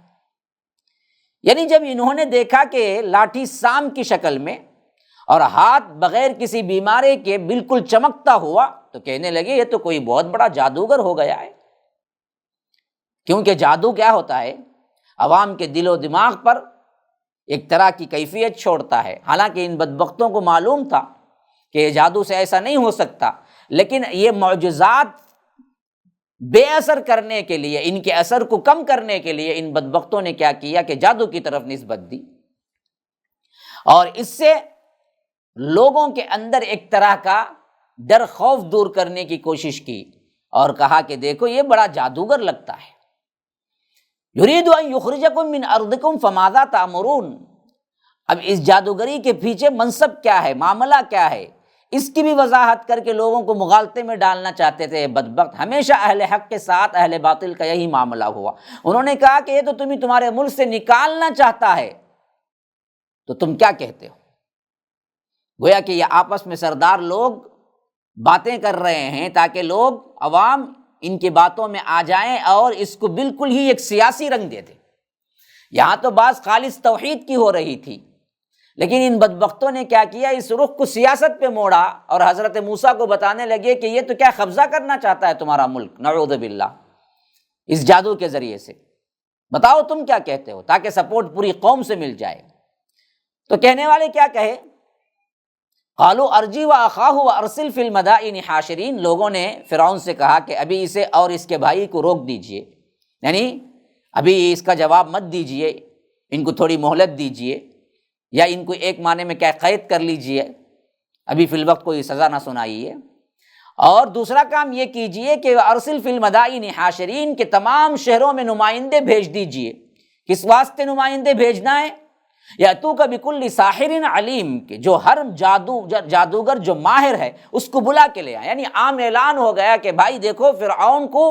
یعنی جب انہوں نے دیکھا کہ لاٹھی سام کی شکل میں اور ہاتھ بغیر کسی بیماری کے بالکل چمکتا ہوا تو کہنے لگے یہ تو کوئی بہت بڑا جادوگر ہو گیا ہے۔ کیونکہ جادو کیا ہوتا ہے؟ عوام کے دل و دماغ پر ایک طرح کی کیفیت چھوڑتا ہے۔ حالانکہ ان بدبختوں کو معلوم تھا کہ جادو سے ایسا نہیں ہو سکتا، لیکن یہ معجزات بے اثر کرنے کے لیے، ان کے اثر کو کم کرنے کے لیے ان بدبختوں نے کیا کیا کہ جادو کی طرف نسبت دی، اور اس سے لوگوں کے اندر ایک طرح کا ڈر خوف دور کرنے کی کوشش کی اور کہا کہ دیکھو یہ بڑا جادوگر لگتا ہے۔ یرید ان یخرجکم من ارضکم فماذا تأمرون، اب اس جادوگری کے پیچھے منصب کیا ہے، معاملہ کیا ہے، اس کی بھی وضاحت کر کے لوگوں کو مغالطے میں ڈالنا چاہتے تھے۔ بدبخت، ہمیشہ اہل حق کے ساتھ اہل باطل کا یہی معاملہ ہوا۔ انہوں نے کہا کہ یہ تو تمہارے ملک سے نکالنا چاہتا ہے، تو تم کیا کہتے ہو؟ گویا کہ یہ آپس میں سردار لوگ باتیں کر رہے ہیں تاکہ لوگ عوام ان کی باتوں میں آ جائیں اور اس کو بالکل ہی ایک سیاسی رنگ دے دیں۔ یہاں تو بات خالص توحید کی ہو رہی تھی، لیکن ان بدبختوں نے کیا کیا، اس رخ کو سیاست پہ موڑا اور حضرت موسیٰ کو بتانے لگے کہ یہ تو کیا قبضہ کرنا چاہتا ہے تمہارا ملک، نعوذ باللہ، اس جادو کے ذریعے سے۔ بتاؤ تم کیا کہتے ہو، تاکہ سپورٹ پوری قوم سے مل جائے۔ تو کہنے والے کیا کہے؟ قالوا ارجی واخاہ وارسل فی المدائن حاشرین، لوگوں نے فرعون سے کہا کہ ابھی اسے اور اس کے بھائی کو روک دیجئے، یعنی ابھی اس کا جواب مت دیجئے، ان کو تھوڑی مہلت دیجئے، یا ان کو ایک معنی میں کیا قید کر لیجئے، ابھی فی الوقت کوئی سزا نہ سنائیے۔ اور دوسرا کام یہ کیجئے کہ ارسل فی المدائن حاشرین، کے تمام شہروں میں نمائندے بھیج دیجئے۔ کس واسطے نمائندے بھیجنا ہے؟ یاتوک بکل ساحر علیم، کہ جو ہر جادوگر جو ماہر ہے اس کو بلا کے لے آئے۔ یعنی عام اعلان ہو گیا کہ بھائی دیکھو فرعون کو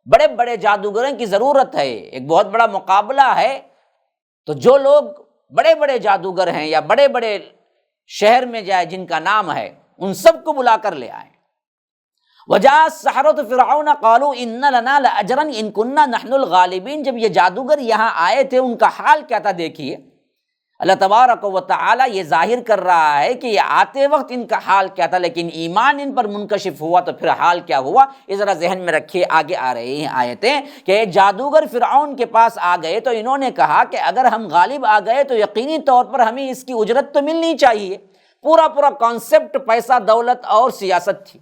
بڑے بڑے جادوگروں کی ضرورت ہے، ایک بہت بڑا مقابلہ ہے، تو جو لوگ بڑے بڑے جادوگر ہیں یا بڑے بڑے شہر میں جائے جن کا نام ہے ان سب کو بلا کر لے آئے۔ وجاء السحرة فرعون قالوا ان لنا لاجرا ان كنا نحن الغالبین، جب یہ جادوگر یہاں آئے تھے ان کا حال کیا تھا دیکھیے۔ اللہ تبارک و تعالیٰ یہ ظاہر کر رہا ہے کہ یہ آتے وقت ان کا حال کیا تھا، لیکن ایمان ان پر منکشف ہوا تو پھر حال کیا ہوا، یہ ذرا ذہن میں رکھیے۔ آگے آ رہی ہیں آیتیں کہ جادوگر فرعون کے پاس آ گئے تو انہوں نے کہا کہ اگر ہم غالب آ گئے تو یقینی طور پر ہمیں اس کی اجرت تو ملنی چاہیے۔ پورا کانسیپٹ پیسہ دولت اور سیاست تھی۔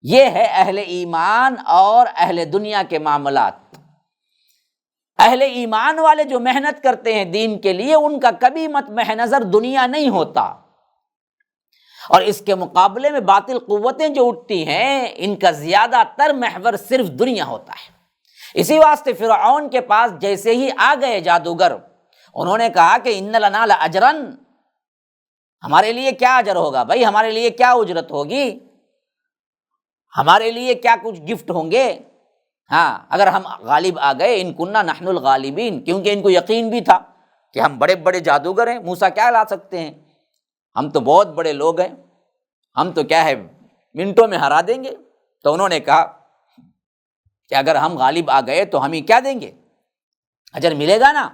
یہ ہے اہل ایمان اور اہل دنیا کے معاملات۔ اہل ایمان والے جو محنت کرتے ہیں دین کے لیے ان کا کبھی مطمح نظر دنیا نہیں ہوتا، اور اس کے مقابلے میں باطل قوتیں جو اٹھتی ہیں ان کا زیادہ تر محور صرف دنیا ہوتا ہے۔ اسی واسطے فرعون کے پاس جیسے ہی آ گئے جادوگر، انہوں نے کہا کہ ان لنا لاجرا، ہمارے لیے کیا اجر ہوگا بھائی، ہمارے لیے کیا اجرت ہوگی، ہمارے لیے کیا کچھ گفٹ ہوں گے، ہاں اگر ہم غالب آ گئے، ان کننا نحن الغالبین، کیونکہ ان کو یقین بھی تھا کہ ہم بڑے بڑے جادوگر ہیں، موسیٰ کیا لا سکتے ہیں، ہم تو بہت بڑے لوگ ہیں، ہم تو کیا ہے منٹوں میں ہرا دیں گے۔ تو انہوں نے کہا کہ اگر ہم غالب آ گئے تو ہمیں کیا دیں گے، اجر ملے گا نا۔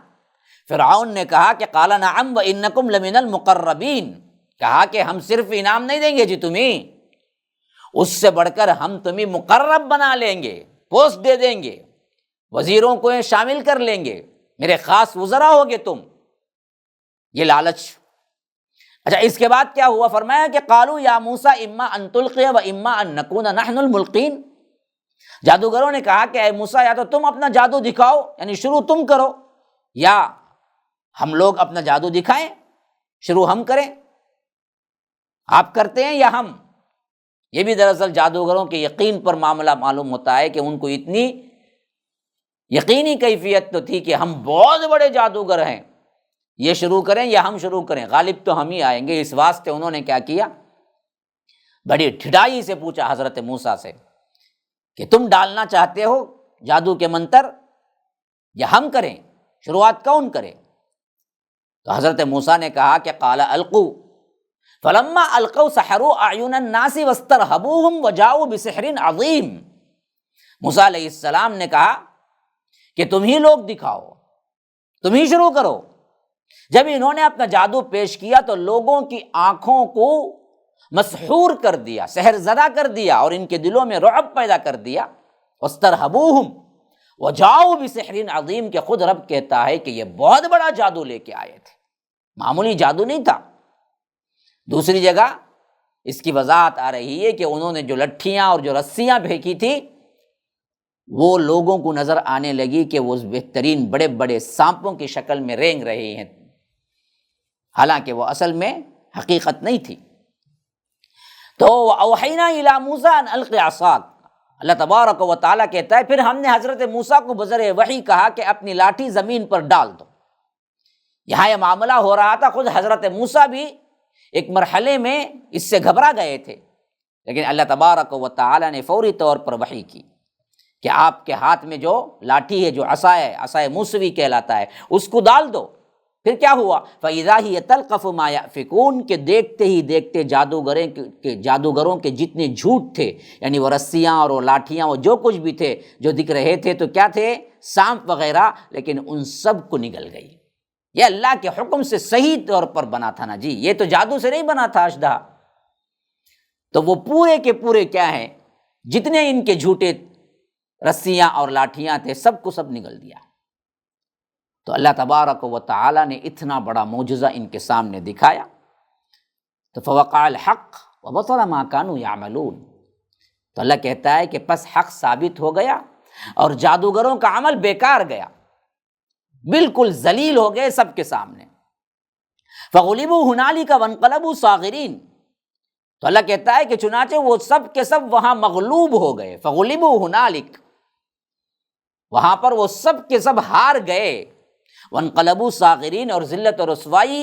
فرعون نے کہا کہ قال نعم وانکم لمن المقربین، کہا کہ ہم صرف انعام نہیں دیں گے جی تمہیں، اس سے بڑھ کر ہم تمہیں مقرب بنا لیں گے، پوسٹ دے دیں گے، وزیروں کو شامل کر لیں گے، میرے خاص وزراء ہوگے تم۔ یہ لالچ۔ اچھا اس کے بعد کیا ہوا، فرمایا کہ قالوا یا موسیٰ اما ان تلقی و اما ان نکون نحن الملقین، جادوگروں نے کہا کہ اے موسیٰ یا تو تم اپنا جادو دکھاؤ، یعنی شروع تم کرو، یا ہم لوگ اپنا جادو دکھائیں، شروع ہم کریں، آپ کرتے ہیں یا ہم۔ یہ بھی دراصل جادوگروں کے یقین پر معاملہ معلوم ہوتا ہے کہ ان کو اتنی یقینی کیفیت تو تھی کہ ہم بہت بڑے جادوگر ہیں، یہ شروع کریں یا ہم شروع کریں، غالب تو ہم ہی آئیں گے۔ اس واسطے انہوں نے کیا کیا، بڑی ٹھڈائی سے پوچھا حضرت موسیٰ سے کہ تم ڈالنا چاہتے ہو جادو کے منتر یا ہم کریں، شروعات کون کرے؟ تو حضرت موسیٰ نے کہا کہ قال القوا فلما القوا سحروا اعین الناس واسترهبوهم وجاءوا بسحر عظیم۔ موسیٰ علیہ السلام نے کہا کہ تم ہی لوگ دکھاؤ، تم ہی شروع کرو۔ جب انہوں نے اپنا جادو پیش کیا تو لوگوں کی آنکھوں کو مسحور کر دیا، سحر زدہ کر دیا، اور ان کے دلوں میں رعب پیدا کر دیا۔ واسترهبوهم وجاءوا بسحر عظیم، کہ خود رب کہتا ہے کہ یہ بہت بڑا جادو لے کے آئے تھے، معمولی جادو نہیں تھا۔ دوسری جگہ اس کی وضاحت آ رہی ہے کہ انہوں نے جو لٹھیاں اور جو رسیاں پھینکی تھی وہ لوگوں کو نظر آنے لگی کہ وہ بہترین بڑے بڑے سانپوں کی شکل میں رینگ رہے ہیں، حالانکہ وہ اصل میں حقیقت نہیں تھی۔ تو اوحینا الی موسیٰ ان الق عصاک، اللہ تبارک و تعالیٰ کہتا ہے پھر ہم نے حضرت موسیٰ کو بذریعہ وحی کہا کہ اپنی لاٹھی زمین پر ڈال دو۔ یہاں یہ معاملہ ہو رہا تھا، خود حضرت موسیٰ بھی ایک مرحلے میں اس سے گھبرا گئے تھے، لیکن اللہ تبارک و تعالیٰ نے فوری طور پر وحی کی کہ آپ کے ہاتھ میں جو لاٹھی ہے، جو عصا ہے، عصا موسوی کہلاتا ہے، اس کو ڈال دو۔ پھر کیا ہوا، فَإِذَا هِيَ تَلْقَفُ مَا يَأْفِكُونَ، کہ دیکھتے ہی دیکھتے جادوگروں کے جتنے جھوٹ تھے، یعنی وہ رسیاں اور وہ لاٹھیاں، وہ جو کچھ بھی تھے جو دکھ رہے تھے تو کیا تھے، سانپ وغیرہ، لیکن ان سب کو نگل گئی۔ یہ اللہ کے حکم سے صحیح طور پر بنا تھا نا جی، یہ تو جادو سے نہیں بنا تھا اشدھا۔ تو وہ پورے کے پورے کیا ہیں، جتنے ان کے جھوٹے رسیاں اور لاٹھیاں تھے سب کو سب نگل دیا۔ تو اللہ تبارک و تعالیٰ نے اتنا بڑا معجزہ ان کے سامنے دکھایا، تو فوقع الحق وبطل ما كانوا يعملون، تو اللہ کہتا ہے کہ پس حق ثابت ہو گیا اور جادوگروں کا عمل بیکار گیا، بالکل ذلیل ہو گئے سب کے سامنے۔ فغلبوا هنالك وانقلبوا صاغرین، تو اللہ کہتا ہے کہ چنانچہ وہ سب کے سب وہاں مغلوب ہو گئے، فغلبوا ہنالک، وہاں پر وہ سب کے سب ہار گئے، وانقلبوا صاغرین، اور ذلت اور رسوائی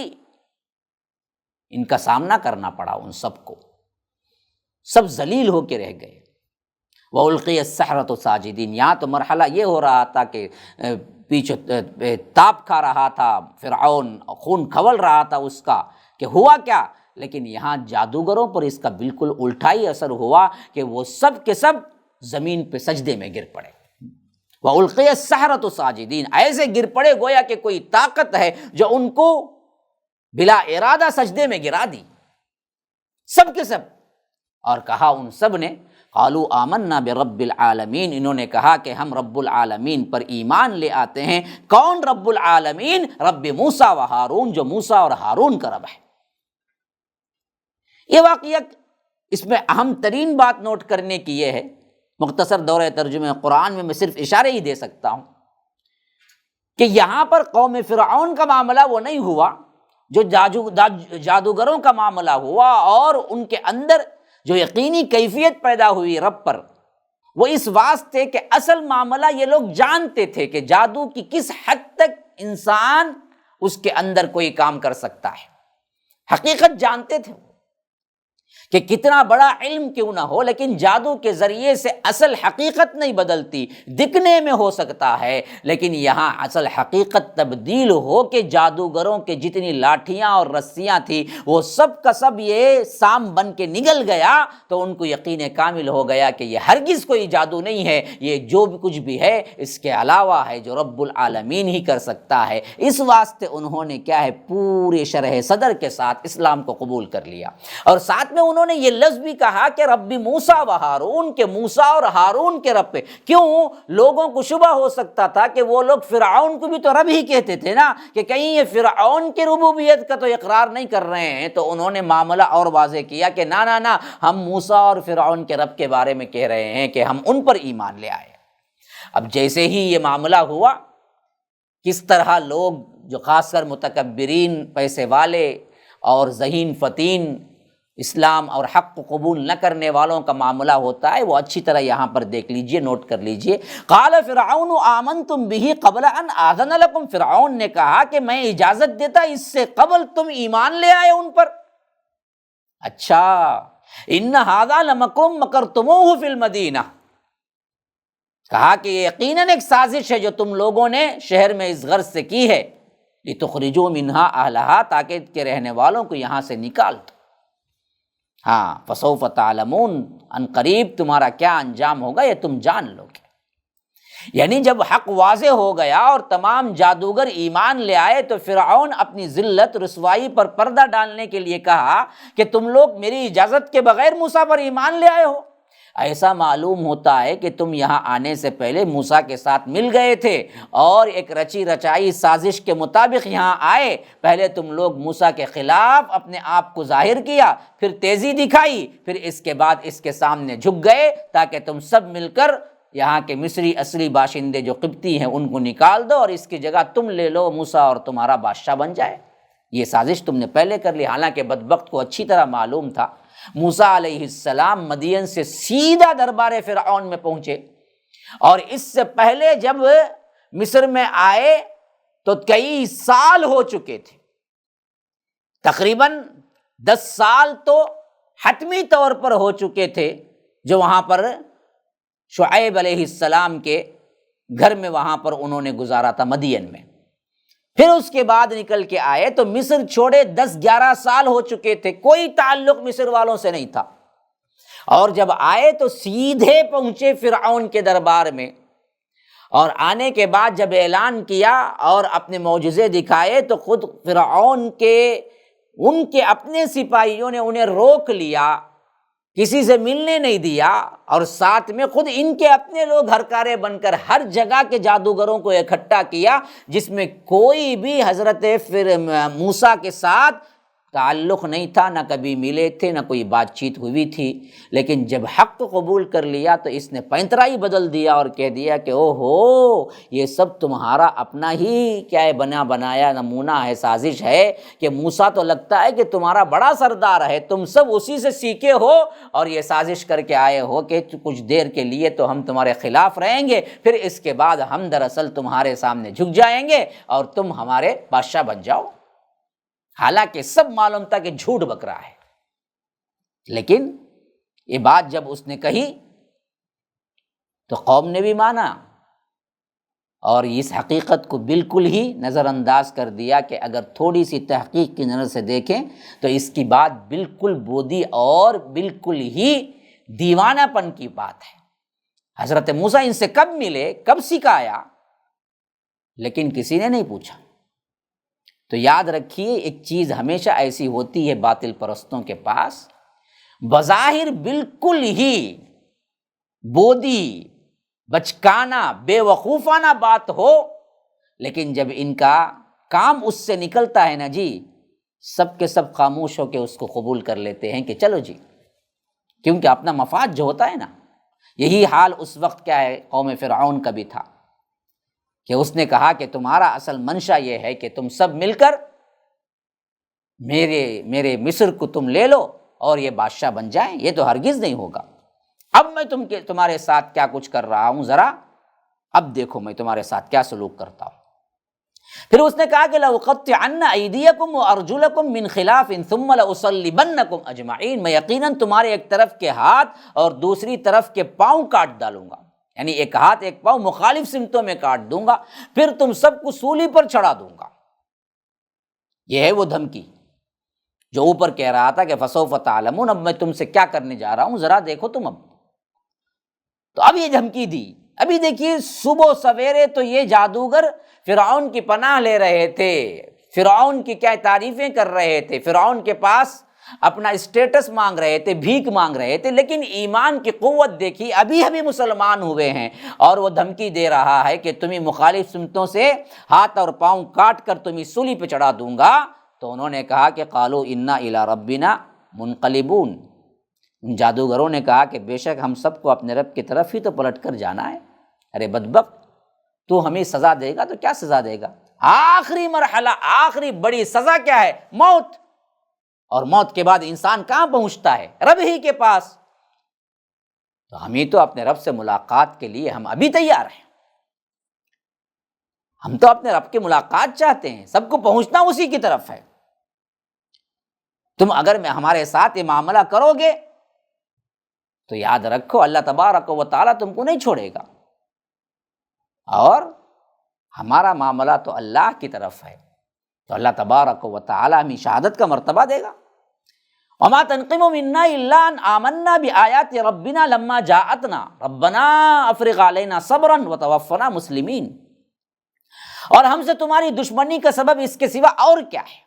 ان کا سامنا کرنا پڑا، ان سب کو، سب ذلیل ہو کے رہ گئے۔ وَأُلْقِيَ السَّحَرَةُ ساجدین، یہاں تو مرحلہ یہ ہو رہا تھا کہ پیچھے تاپ کھا رہا تھا فرعون، خون کھول رہا تھا اس کا کہ ہوا کیا، لیکن یہاں جادوگروں پر اس کا بالکل الٹا ہی اثر ہوا کہ وہ سب کے سب زمین پہ سجدے میں گر پڑے۔ وَأُلْقِيَ السَّحَرَةُ ساجدین، ایسے گر پڑے گویا کہ کوئی طاقت ہے جو ان کو بلا ارادہ سجدے میں گرا دی، سب کے سب۔ اور کہا ان سب نے، قالوا آمنا برب العالمین، انہوں نے کہا کہ ہم رب العالمین پر ایمان لے آتے ہیں۔ کون رب العالمین؟ رب موسیٰ و ہارون، جو موسیٰ اور ہارون کا رب ہے۔ یہ واقعہ، اس میں اہم ترین بات نوٹ کرنے کی یہ ہے، مختصر دورہ ترجمہ قرآن میں صرف اشارے ہی دے سکتا ہوں کہ یہاں پر قوم فرعون کا معاملہ وہ نہیں ہوا جو جادوگروں کا معاملہ ہوا، اور ان کے اندر جو یقینی کیفیت پیدا ہوئی رب پر، وہ اس واسطے کہ اصل معاملہ یہ لوگ جانتے تھے کہ جادو کی کس حد تک انسان اس کے اندر کوئی کام کر سکتا ہے، حقیقت جانتے تھے کہ کتنا بڑا علم کیوں نہ ہو، لیکن جادو کے ذریعے سے اصل حقیقت نہیں بدلتی، دکھنے میں ہو سکتا ہے، لیکن یہاں اصل حقیقت تبدیل ہو کے جادوگروں کے جتنی لاٹھیاں اور رسیاں تھیں وہ سب کا سب یہ سام بن کے نگل گیا، تو ان کو یقین کامل ہو گیا کہ یہ ہرگز کوئی جادو نہیں ہے، یہ جو بھی کچھ بھی ہے اس کے علاوہ ہے جو رب العالمین ہی کر سکتا ہے۔ اس واسطے انہوں نے کیا ہے، پورے شرح صدر کے ساتھ اسلام کو قبول کر لیا، اور ساتھ میں انہوں نے یہ لفظ بھی کہا کہ رب موسیٰ و ہارون، کے موسیٰ اور ہارون کے رب پہ۔ کیوں؟ لوگوں کو شبہ ہو سکتا تھا کہ وہ لوگ فرعون کو بھی تو رب ہی کہتے تھے نا، کہ کہیں یہ فرعون کی ربوبیت کا تو اقرار نہیں کر رہے ہیں، تو انہوں نے معاملہ اور واضح کیا کہ نہ، ہم موسیٰ اور فرعون کے رب کے بارے میں کہہ رہے ہیں کہ ہم ان پر ایمان لے آئے۔ اب جیسے ہی یہ معاملہ ہوا، کس طرح لوگ جو خاص کر متکبرین، پیسے والے اور ذہین فتین، اسلام اور حق کو قبول نہ کرنے والوں کا معاملہ ہوتا ہے، وہ اچھی طرح یہاں پر دیکھ لیجئے، نوٹ کر لیجئے۔ قال فرعون آمنتم به قبل ان آذن لکم، فرعون نے کہا کہ میں اجازت دیتا اس سے قبل تم ایمان لے آئے ان پر۔ اچھا، ان ھذا لمکر مکرتموہ فی المدینہ، کہا کہ یہ یقیناً ایک سازش ہے جو تم لوگوں نے شہر میں اس غرض سے کی ہے، لتخرجوا منہا اہلہا، تاکہ کے رہنے والوں کو یہاں سے نکال دو۔ ہاں، فسوف تعلمون، ان قریب تمہارا کیا انجام ہوگا یہ تم جان لو گے۔ یعنی جب حق واضح ہو گیا اور تمام جادوگر ایمان لے آئے، تو فرعون اپنی ذلت رسوائی پر پردہ ڈالنے کے لیے کہا کہ تم لوگ میری اجازت کے بغیر موسیٰ پر ایمان لے آئے ہو۔ ایسا معلوم ہوتا ہے کہ تم یہاں آنے سے پہلے موسیٰ کے ساتھ مل گئے تھے اور ایک رچی رچائی سازش کے مطابق یہاں آئے۔ پہلے تم لوگ موسیٰ کے خلاف اپنے آپ کو ظاہر کیا، پھر تیزی دکھائی، پھر اس کے بعد اس کے سامنے جھک گئے تاکہ تم سب مل کر یہاں کے مصری اصلی باشندے جو قبطی ہیں ان کو نکال دو، اور اس کی جگہ تم لے لو موسیٰ اور تمہارا بادشاہ بن جائے۔ یہ سازش تم نے پہلے کر لی، حالانکہ بدبخت کو اچھی طرح معلوم تھا موسیٰ علیہ السلام مدین سے سیدھا دربار فرعون میں پہنچے، اور اس سے پہلے جب مصر میں آئے تو کئی سال ہو چکے تھے، تقریباً 10 سال تو حتمی طور پر ہو چکے تھے، جو وہاں پر شعیب علیہ السلام کے گھر میں وہاں پر انہوں نے گزارا تھا مدین میں۔ پھر اس کے بعد نکل کے آئے تو مصر چھوڑے 10-11 سال ہو چکے تھے، کوئی تعلق مصر والوں سے نہیں تھا، اور جب آئے تو سیدھے پہنچے فرعون کے دربار میں، اور آنے کے بعد جب اعلان کیا اور اپنے معجزے دکھائے تو خود فرعون کے ان کے اپنے سپاہیوں نے انہیں روک لیا، کسی سے ملنے نہیں دیا، اور ساتھ میں خود ان کے اپنے لوگ ہرکارے بن کر ہر جگہ کے جادوگروں کو اکٹھا کیا، جس میں کوئی بھی حضرت موسیٰ کے ساتھ تعلق نہیں تھا، نہ کبھی ملے تھے، نہ کوئی بات چیت ہوئی تھی، لیکن جب حق کو قبول کر لیا تو اس نے پینترا ہی بدل دیا اور کہہ دیا کہ او ہو، یہ سب تمہارا اپنا ہی کیا ہے، بنا بنایا نمونہ ہے، سازش ہے، کہ موسیٰ تو لگتا ہے کہ تمہارا بڑا سردار ہے، تم سب اسی سے سیکھے ہو اور یہ سازش کر کے آئے ہو کہ کچھ دیر کے لیے تو ہم تمہارے خلاف رہیں گے، پھر اس کے بعد ہم دراصل تمہارے سامنے جھک جائیں گے اور تم ہمارے بادشاہ بن جاؤ۔ حالانکہ سب معلوم تھا کہ جھوٹ بک رہا ہے، لیکن یہ بات جب اس نے کہی تو قوم نے بھی مانا اور اس حقیقت کو بالکل ہی نظر انداز کر دیا کہ اگر تھوڑی سی تحقیق کی نظر سے دیکھیں تو اس کی بات بالکل بودی اور بالکل ہی دیوانہ پن کی بات ہے۔ حضرت موسیٰ ان سے کب ملے، کب سکھایا، لیکن کسی نے نہیں پوچھا۔ تو یاد رکھیے ایک چیز ہمیشہ ایسی ہوتی ہے باطل پرستوں کے پاس، بظاہر بالکل ہی بودی، بچکانہ، بے وقوفانہ بات ہو، لیکن جب ان کا کام اس سے نکلتا ہے نا جی، سب کے سب خاموش ہو کے اس کو قبول کر لیتے ہیں کہ چلو جی، کیونکہ اپنا مفاد جو ہوتا ہے نا، یہی حال اس وقت کیا ہے قوم فرعون کا بھی تھا کہ اس نے کہا کہ تمہارا اصل منشا یہ ہے کہ تم سب مل کر میرے مصر کو تم لے لو اور یہ بادشاہ بن جائیں، یہ تو ہرگز نہیں ہوگا۔ اب میں تمہارے ساتھ کیا کچھ کر رہا ہوں، ذرا اب دیکھو میں تمہارے ساتھ کیا سلوک کرتا ہوں۔ پھر اس نے کہا کہ لَأُقَطِّعَنَّ أَيْدِيَكُمْ وَأَرْجُلَكُمْ مِنْ خِلَافٍ ثُمَّ لَأُصَلِّبَنَّكُمْ أَجْمَعِينَ، میں یقیناً تمہارے ایک طرف کے ہاتھ اور دوسری طرف کے پاؤں کاٹ ڈالوں گا، یعنی ایک ہاتھ ایک پاؤں مخالف سمتوں میں کاٹ دوں گا، پھر تم سب کو سولی پر چڑھا دوں گا۔ یہ ہے وہ دھمکی جو اوپر کہہ رہا تھا کہ فَسَوْفَ تَعْلَمُونَ، اب میں تم سے کیا کرنے جا رہا ہوں ذرا دیکھو تم۔ اب تو اب یہ دھمکی دی۔ ابھی دیکھیے صبح سویرے تو یہ جادوگر فرعون کی پناہ لے رہے تھے، فرعون کی کیا تعریفیں کر رہے تھے، فرعون کے پاس اپنا اسٹیٹس مانگ رہے تھے، بھیک مانگ رہے تھے، لیکن ایمان کی قوت دیکھی، ابھی مسلمان ہوئے ہیں اور وہ دھمکی دے رہا ہے کہ تمہیں مخالف سمتوں سے ہاتھ اور پاؤں کاٹ کر تمہیں سولی پہ چڑھا دوں گا۔ تو انہوں نے کہا کہ قالوا انا الی ربنا منقلبون، ان جادوگروں نے کہا کہ بے شک ہم سب کو اپنے رب کی طرف ہی تو پلٹ کر جانا ہے۔ ارے بدبخت، تو ہمیں سزا دے گا تو کیا سزا دے گا؟ آخری مرحلہ، آخری بڑی سزا کیا ہے؟ موت، اور موت کے بعد انسان کہاں پہنچتا ہے؟ رب ہی کے پاس۔ تو ہمیں تو اپنے رب سے ملاقات کے لیے ہم ابھی تیار ہیں، ہم تو اپنے رب کی ملاقات چاہتے ہیں، سب کو پہنچنا اسی کی طرف ہے۔ تم اگر ہمارے ساتھ یہ معاملہ کرو گے تو یاد رکھو اللہ تبارک و تعالیٰ تم کو نہیں چھوڑے گا، اور ہمارا معاملہ تو اللہ کی طرف ہے، تو اللہ تبارک و تعالیٰ ہمیں شہادت کا مرتبہ دے گا۔ وما تنقم منا الا ان آمنا بآیات ربنا لما جاءتنا ربنا افرغ علینا صبرا وتوفنا مسلمین، اور ہم سے تمہاری دشمنی کا سبب اس کے سوا اور کیا ہے؟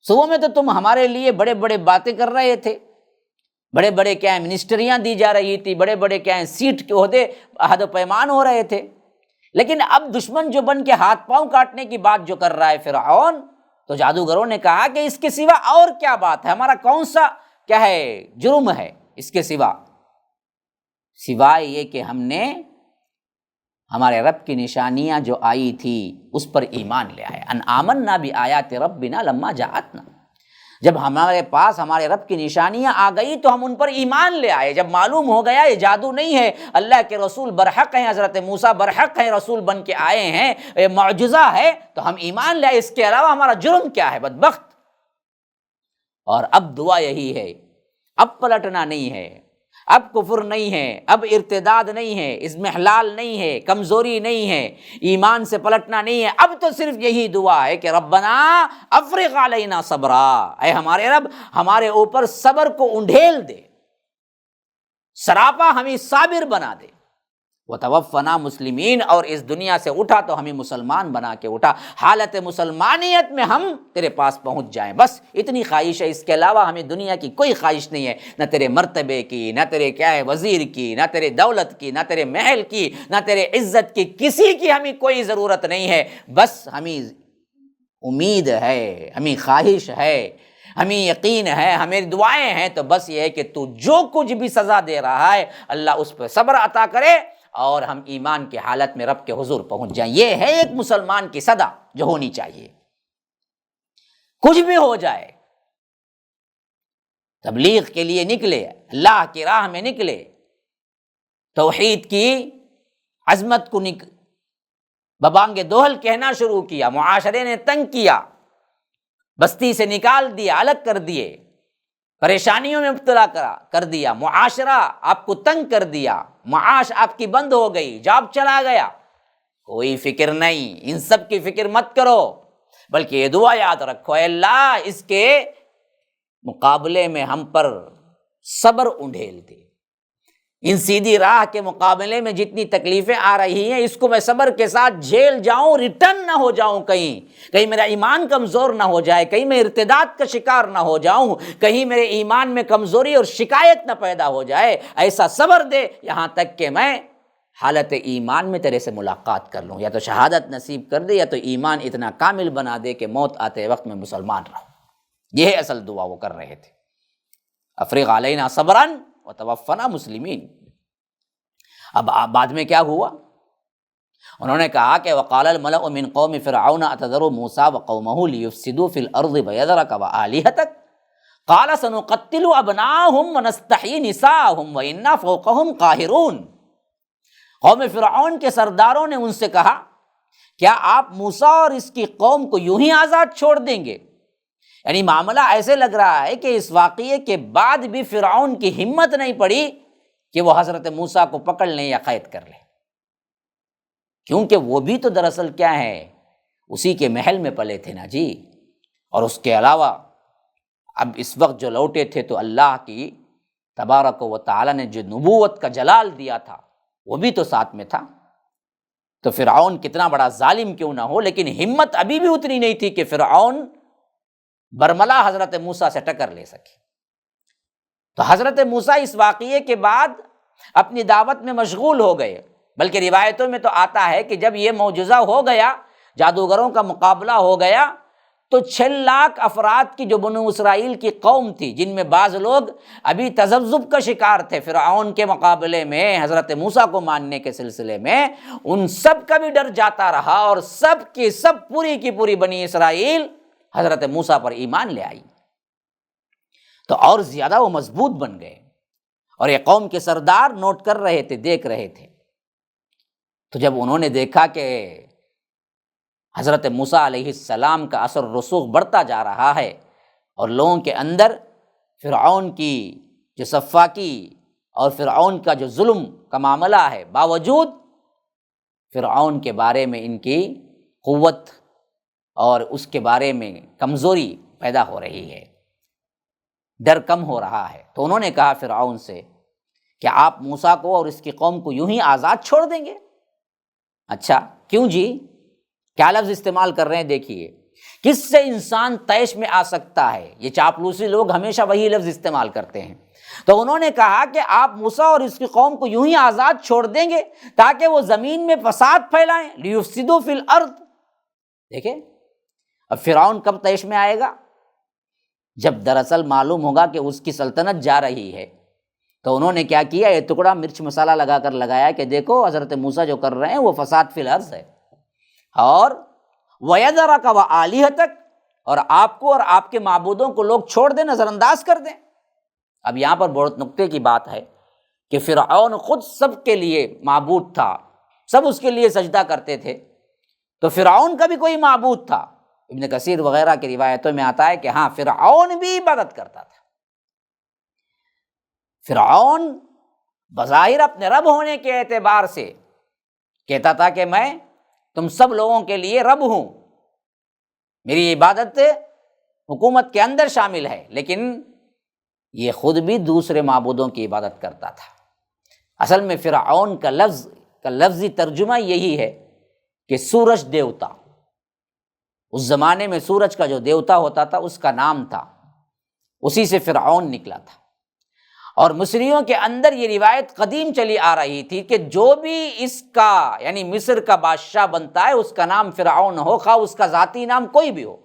صبح میں تو تم ہمارے لیے بڑے بڑے باتیں کر رہے تھے، بڑے بڑے کیا ہیں منسٹریاں دی جا رہی تھی، بڑے بڑے کیا ہیں سیٹ کے عہدے عہد و پیمان ہو رہے تھے، لیکن اب دشمن جو بن کے ہاتھ پاؤں کاٹنے کی بات جو کر رہا ہے فرعون، تو جادوگروں نے کہا کہ اس کے سوا اور کیا بات ہے، ہمارا کون سا کیا ہے جرم ہے اس کے سوا، سوائے یہ کہ ہم نے ہمارے رب کی نشانیاں جو آئی تھی اس پر ایمان لے آئے۔ ان آمنا بآیات ربنا لما جاءتنا، جب ہمارے پاس ہمارے رب کی نشانیاں آ گئی تو ہم ان پر ایمان لے آئے۔ جب معلوم ہو گیا یہ جادو نہیں ہے، اللہ کے رسول برحق ہیں، حضرت موسیٰ برحق ہیں، رسول بن کے آئے ہیں، یہ معجزہ ہے، تو ہم ایمان لے آئے، اس کے علاوہ ہمارا جرم کیا ہے بدبخت۔ اور اب دعا یہی ہے، اب پلٹنا نہیں ہے، اب کفر نہیں ہے، اب ارتداد نہیں ہے، اضمحلال نہیں ہے، کمزوری نہیں ہے، ایمان سے پلٹنا نہیں ہے، اب تو صرف یہی دعا ہے کہ ربنا افرغ علینا صبرا، اے ہمارے رب ہمارے اوپر صبر کو انڈھیل دے، سراپا ہمیں صابر بنا دے، وتوفنا مسلمین، اور اس دنیا سے اٹھا تو ہمیں مسلمان بنا کے اٹھا، حالت مسلمانیت میں ہم تیرے پاس پہنچ جائیں، بس اتنی خواہش ہے، اس کے علاوہ ہمیں دنیا کی کوئی خواہش نہیں ہے، نہ تیرے مرتبے کی، نہ تیرے کیا ہے وزیر کی، نہ تیرے دولت کی، نہ تیرے محل کی، نہ تیرے عزت کی، کسی کی ہمیں کوئی ضرورت نہیں ہے، بس ہمیں امید ہے، ہمیں خواہش ہے، ہمیں یقین ہے، ہمیں دعائیں ہیں، تو بس یہ ہے کہ تو جو کچھ بھی سزا دے رہا ہے اللہ اس پہ صبر عطا کرے اور ہم ایمان کی حالت میں رب کے حضور پہنچ جائیں۔ یہ ہے ایک مسلمان کی صدا جو ہونی چاہیے، کچھ بھی ہو جائے تبلیغ کے لیے نکلے، اللہ کی راہ میں نکلے، توحید کی عظمت کو ببانگ دوہل کہنا شروع کیا، معاشرے نے تنگ کیا، بستی سے نکال دیا، الگ کر دیے، پریشانیوں میں مبتلا کر دیا، معاشرہ آپ کو تنگ کر دیا، معاش آپ کی بند ہو گئی، جاب چلا گیا، کوئی فکر نہیں، ان سب کی فکر مت کرو، بلکہ یہ دعا یاد رکھو، اے اللہ اس کے مقابلے میں ہم پر صبر انڈھیل دے، ان سیدھی راہ کے مقابلے میں جتنی تکلیفیں آ رہی ہیں اس کو میں صبر کے ساتھ جھیل جاؤں، ریٹرن نہ ہو جاؤں، کہیں میرا ایمان کمزور نہ ہو جائے، کہیں میں ارتداد کا شکار نہ ہو جاؤں، کہیں میرے ایمان میں کمزوری اور شکایت نہ پیدا ہو جائے، ایسا صبر دے یہاں تک کہ میں حالت ایمان میں تیرے سے ملاقات کر لوں، یا تو شہادت نصیب کر دے یا تو ایمان اتنا کامل بنا دے کہ موت آتے وقت میں مسلمان رہوں۔ یہ ہے اصل دعا وہ کر رہے تھے، افرغ علینا صبرا وتوفنا مسلمین۔ اب بعد میں کیا ہوا؟ انہوں نے کہا کہ وقال الملأ من قوم فرعون اتذر موسیٰ وقومہ لیفسدوا فی الارض ویذرک وآلہتک قال سنقتل ابناءهم ونستحیی نساءهم وإنا فوقهم قاہرون۔ قوم فرعون کے سرداروں نے ان سے کہا کیا آپ موسیٰ اور اس کی قوم کو یوں ہی آزاد چھوڑ دیں گے؟ یعنی معاملہ ایسے لگ رہا ہے کہ اس واقعے کے بعد بھی فرعون کی ہمت نہیں پڑی کہ وہ حضرت موسیٰ کو پکڑ لیں یا قید کر لیں، کیونکہ وہ بھی تو دراصل کیا ہے، اسی کے محل میں پلے تھے نا جی، اور اس کے علاوہ اب اس وقت جو لوٹے تھے تو اللہ کی تبارک و تعالیٰ نے جو نبوت کا جلال دیا تھا وہ بھی تو ساتھ میں تھا۔ تو فرعون کتنا بڑا ظالم کیوں نہ ہو، لیکن ہمت ابھی بھی اتنی نہیں تھی کہ فرعون برملا حضرت موسیٰ سے ٹکر لے سکے۔ تو حضرت موسیٰ اس واقعے کے بعد اپنی دعوت میں مشغول ہو گئے، بلکہ روایتوں میں تو آتا ہے کہ جب یہ معجزہ ہو گیا، جادوگروں کا مقابلہ ہو گیا، تو 6 لاکھ افراد کی جو بنو اسرائیل کی قوم تھی، جن میں بعض لوگ ابھی تذبذب کا شکار تھے فرعون کے مقابلے میں حضرت موسیٰ کو ماننے کے سلسلے میں، ان سب کا بھی ڈر جاتا رہا، اور سب کی سب پوری کی پوری بنی اسرائیل حضرت موسیٰ پر ایمان لے آئی، تو اور زیادہ وہ مضبوط بن گئے۔ اور یہ قوم کے سردار نوٹ کر رہے تھے، دیکھ رہے تھے، تو جب انہوں نے دیکھا کہ حضرت موسیٰ علیہ السلام کا اثر رسوخ بڑھتا جا رہا ہے اور لوگوں کے اندر فرعون کی جو سفاکی اور فرعون کا جو ظلم کا معاملہ ہے، باوجود فرعون کے بارے میں ان کی قوت اور اس کے بارے میں کمزوری پیدا ہو رہی ہے، ڈر کم ہو رہا ہے، تو انہوں نے کہا فرعون سے کہ آپ موسیٰ کو اور اس کی قوم کو یوں ہی آزاد چھوڑ دیں گے؟ اچھا کیوں جی؟ کیا لفظ استعمال کر رہے ہیں دیکھیے، کس سے انسان طیش میں آ سکتا ہے، یہ چاپلوسی لوگ ہمیشہ وہی لفظ استعمال کرتے ہیں۔ تو انہوں نے کہا کہ آپ موسیٰ اور اس کی قوم کو یوں ہی آزاد چھوڑ دیں گے تاکہ وہ زمین میں فساد پھیلائیں، لیفسدوا فی الارض۔ دیکھیں اب فرعون کب طیش میں آئے گا؟ جب دراصل معلوم ہوگا کہ اس کی سلطنت جا رہی ہے۔ تو انہوں نے کیا کیا، یہ ٹکڑا مرچ مسالہ لگا کر لگایا کہ دیکھو حضرت موسیٰ جو کر رہے ہیں وہ فساد فی الارض ہے، اور وَيَذَرَكَ وَآلِهَتَكَ، اور آپ کو اور آپ کے معبودوں کو لوگ چھوڑ دیں، نظر انداز کر دیں۔ اب یہاں پر بہت نکتے کی بات ہے کہ فرعون خود سب کے لیے معبود تھا، سب اس کے لیے سجدہ کرتے تھے، تو فرعون کا بھی کوئی معبود تھا۔ ابن کثیر وغیرہ کی روایتوں میں آتا ہے کہ ہاں فرعون بھی عبادت کرتا تھا۔ فرعون بظاہر اپنے رب ہونے کے اعتبار سے کہتا تھا کہ میں تم سب لوگوں کے لیے رب ہوں، میری عبادت حکومت کے اندر شامل ہے، لیکن یہ خود بھی دوسرے معبودوں کی عبادت کرتا تھا۔ اصل میں فرعون کا لفظی ترجمہ یہی ہے کہ سورج دیوتا، اس زمانے میں سورج کا جو دیوتا ہوتا تھا اس کا نام تھا، اسی سے فرعون نکلا تھا۔ اور مصریوں کے اندر یہ روایت قدیم چلی آ رہی تھی کہ جو بھی اس کا یعنی مصر کا بادشاہ بنتا ہے اس کا نام فرعون ہو، خواہ اس کا ذاتی نام کوئی بھی ہو،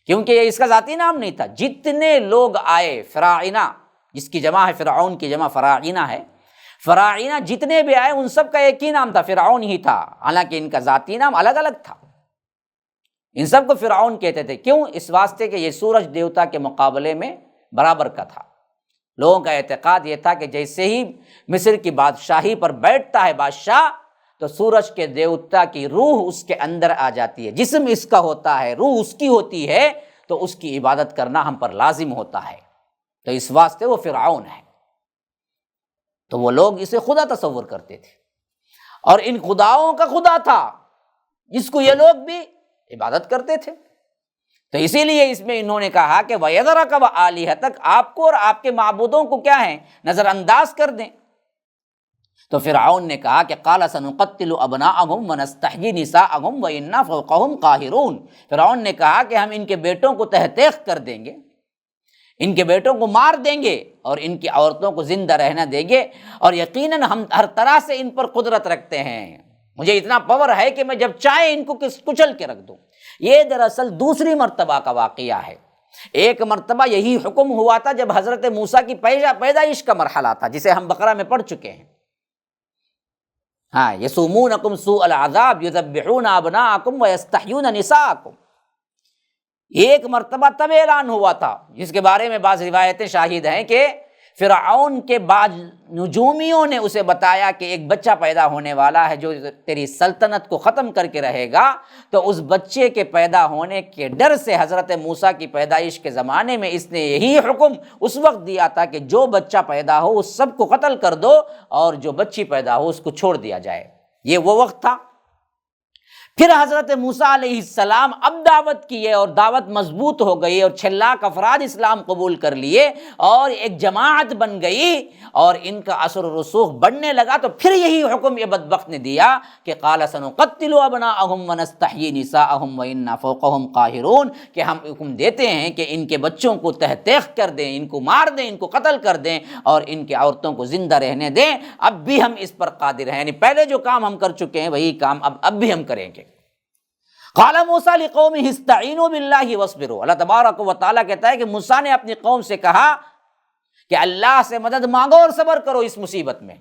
کیونکہ یہ اس کا ذاتی نام نہیں تھا۔ جتنے لوگ آئے فراعنہ، جس کی جمع ہے فرعون کی جمع فراعنہ ہے، فراعنہ جتنے بھی آئے ان سب کا ایک ہی نام تھا، فرعون ہی تھا، حالانکہ ان کا ذاتی نام الگ الگ تھا۔ ان سب کو فرعون کہتے تھے، کیوں؟ اس واسطے کہ یہ سورج دیوتا کے مقابلے میں برابر کا تھا۔ لوگوں کا اعتقاد یہ تھا کہ جیسے ہی مصر کی بادشاہی پر بیٹھتا ہے بادشاہ تو سورج کے دیوتا کی روح اس کے اندر آ جاتی ہے، جسم اس کا ہوتا ہے، روح اس کی ہوتی ہے، تو اس کی عبادت کرنا ہم پر لازم ہوتا ہے، تو اس واسطے وہ فرعون ہے۔ تو وہ لوگ اسے خدا تصور کرتے تھے، اور ان خداؤں کا خدا تھا جس کو یہ لوگ بھی عبادت کرتے تھے۔ تو اسی لیے اس میں انہوں نے کہا کہ وَيَذَرَكَ وَآلِهَتَكَ، آپ کو اور آپ کے معبودوں کو کیا ہے، نظر انداز کر دیں۔ تو فرعون نے کہا کہ قَالَ سَنُقَتِّلُ أَبْنَاءَهُمْ وَنَسْتَحْيِي نِسَاءَهُمْ وَإِنَّا فَوْقَهُمْ قَاهِرُونَ۔ فرعون نے کہا کہ ہم ان کے بیٹوں کو تہہ تیغ کر دیں گے، ان کے بیٹوں کو مار دیں گے، اور ان کی عورتوں کو زندہ رہنا دیں گے، اور یقیناً ہم ہر طرح سے ان پر قدرت رکھتے ہیں، مجھے اتنا پاور ہے کہ میں جب چاہے ان کو کچل کے رکھ دوں۔ یہ دراصل دوسری مرتبہ کا واقعہ ہے۔ ایک مرتبہ یہی حکم ہوا تھا جب حضرت موسیٰ کی پیدائش کا مرحلہ تھا، جسے ہم بقرہ میں پڑھ چکے ہیں۔ ہاں، یسومونکم سوء العذاب یذبحون ابناءکم ویستحیون نساءکم۔ ایک مرتبہ تب اعلان ہوا تھا، جس کے بارے میں بعض روایتیں شاہد ہیں کہ فرعون کے بعض نجومیوں نے اسے بتایا کہ ایک بچہ پیدا ہونے والا ہے جو تیری سلطنت کو ختم کر کے رہے گا، تو اس بچے کے پیدا ہونے کے ڈر سے حضرت موسیٰ کی پیدائش کے زمانے میں اس نے یہی حکم اس وقت دیا تھا کہ جو بچہ پیدا ہو اس سب کو قتل کر دو، اور جو بچی پیدا ہو اس کو چھوڑ دیا جائے۔ یہ وہ وقت تھا۔ پھر حضرت موسیٰ علیہ السلام اب دعوت کیے، اور دعوت مضبوط ہو گئی، اور 6 لاکھ افراد اسلام قبول کر لیے، اور ایک جماعت بن گئی، اور ان کا اثر و رسوخ بڑھنے لگا۔ تو پھر یہی حکم یہ بدبخت نے دیا کہ قال سنقتل ابناءهم ونستحيي نساءهم وإنا فوقهم قاهرون، کہ ہم حکم دیتے ہیں کہ ان کے بچوں کو تہ تیغ کر دیں، ان کو مار دیں، ان کو قتل کر دیں، اور ان کی عورتوں کو زندہ رہنے دیں۔ اب بھی ہم اس پر قادر ہیں، یعنی پہلے جو کام ہم کر چکے ہیں وہی کام اب بھی ہم کریں گے۔ قال موسیٰ لقومہ استعینوا باللہ واصبروا، اللہ تبارک و تعالیٰ کہتا ہے کہ موسیٰ نے اپنی قوم سے کہا کہ اللہ سے مدد مانگو اور صبر کرو اس مصیبت میں۔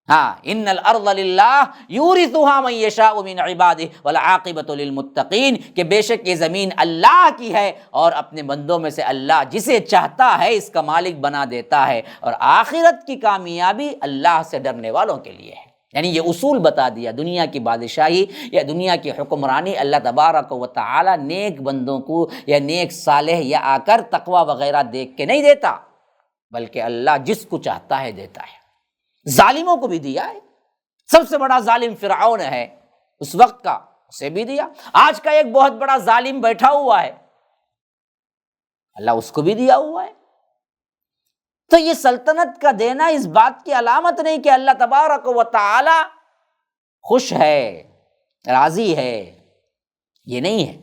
ہاں، ان الارض للہ یورثها من یشاء من عبادہ والعاقبۃ للمتقین، کہ بے شک یہ زمین اللہ کی ہے، اور اپنے بندوں میں سے اللہ جسے چاہتا ہے اس کا مالک بنا دیتا ہے، اور آخرت کی کامیابی اللہ سے ڈرنے والوں کے لیے ہے۔ یعنی یہ اصول بتا دیا، دنیا کی بادشاہی یا دنیا کی حکمرانی اللہ تبارک و تعالی نیک بندوں کو یا نیک صالح یا آ کر تقوی وغیرہ دیکھ کے نہیں دیتا، بلکہ اللہ جس کو چاہتا ہے دیتا ہے۔ ظالموں کو بھی دیا ہے، سب سے بڑا ظالم فرعون ہے اس وقت کا، اسے بھی دیا۔ آج کا ایک بہت بڑا ظالم بیٹھا ہوا ہے، اللہ اس کو بھی دیا ہوا ہے۔ تو یہ سلطنت کا دینا اس بات کی علامت نہیں کہ اللہ تبارک و تعالی خوش ہے، راضی ہے، یہ نہیں ہے۔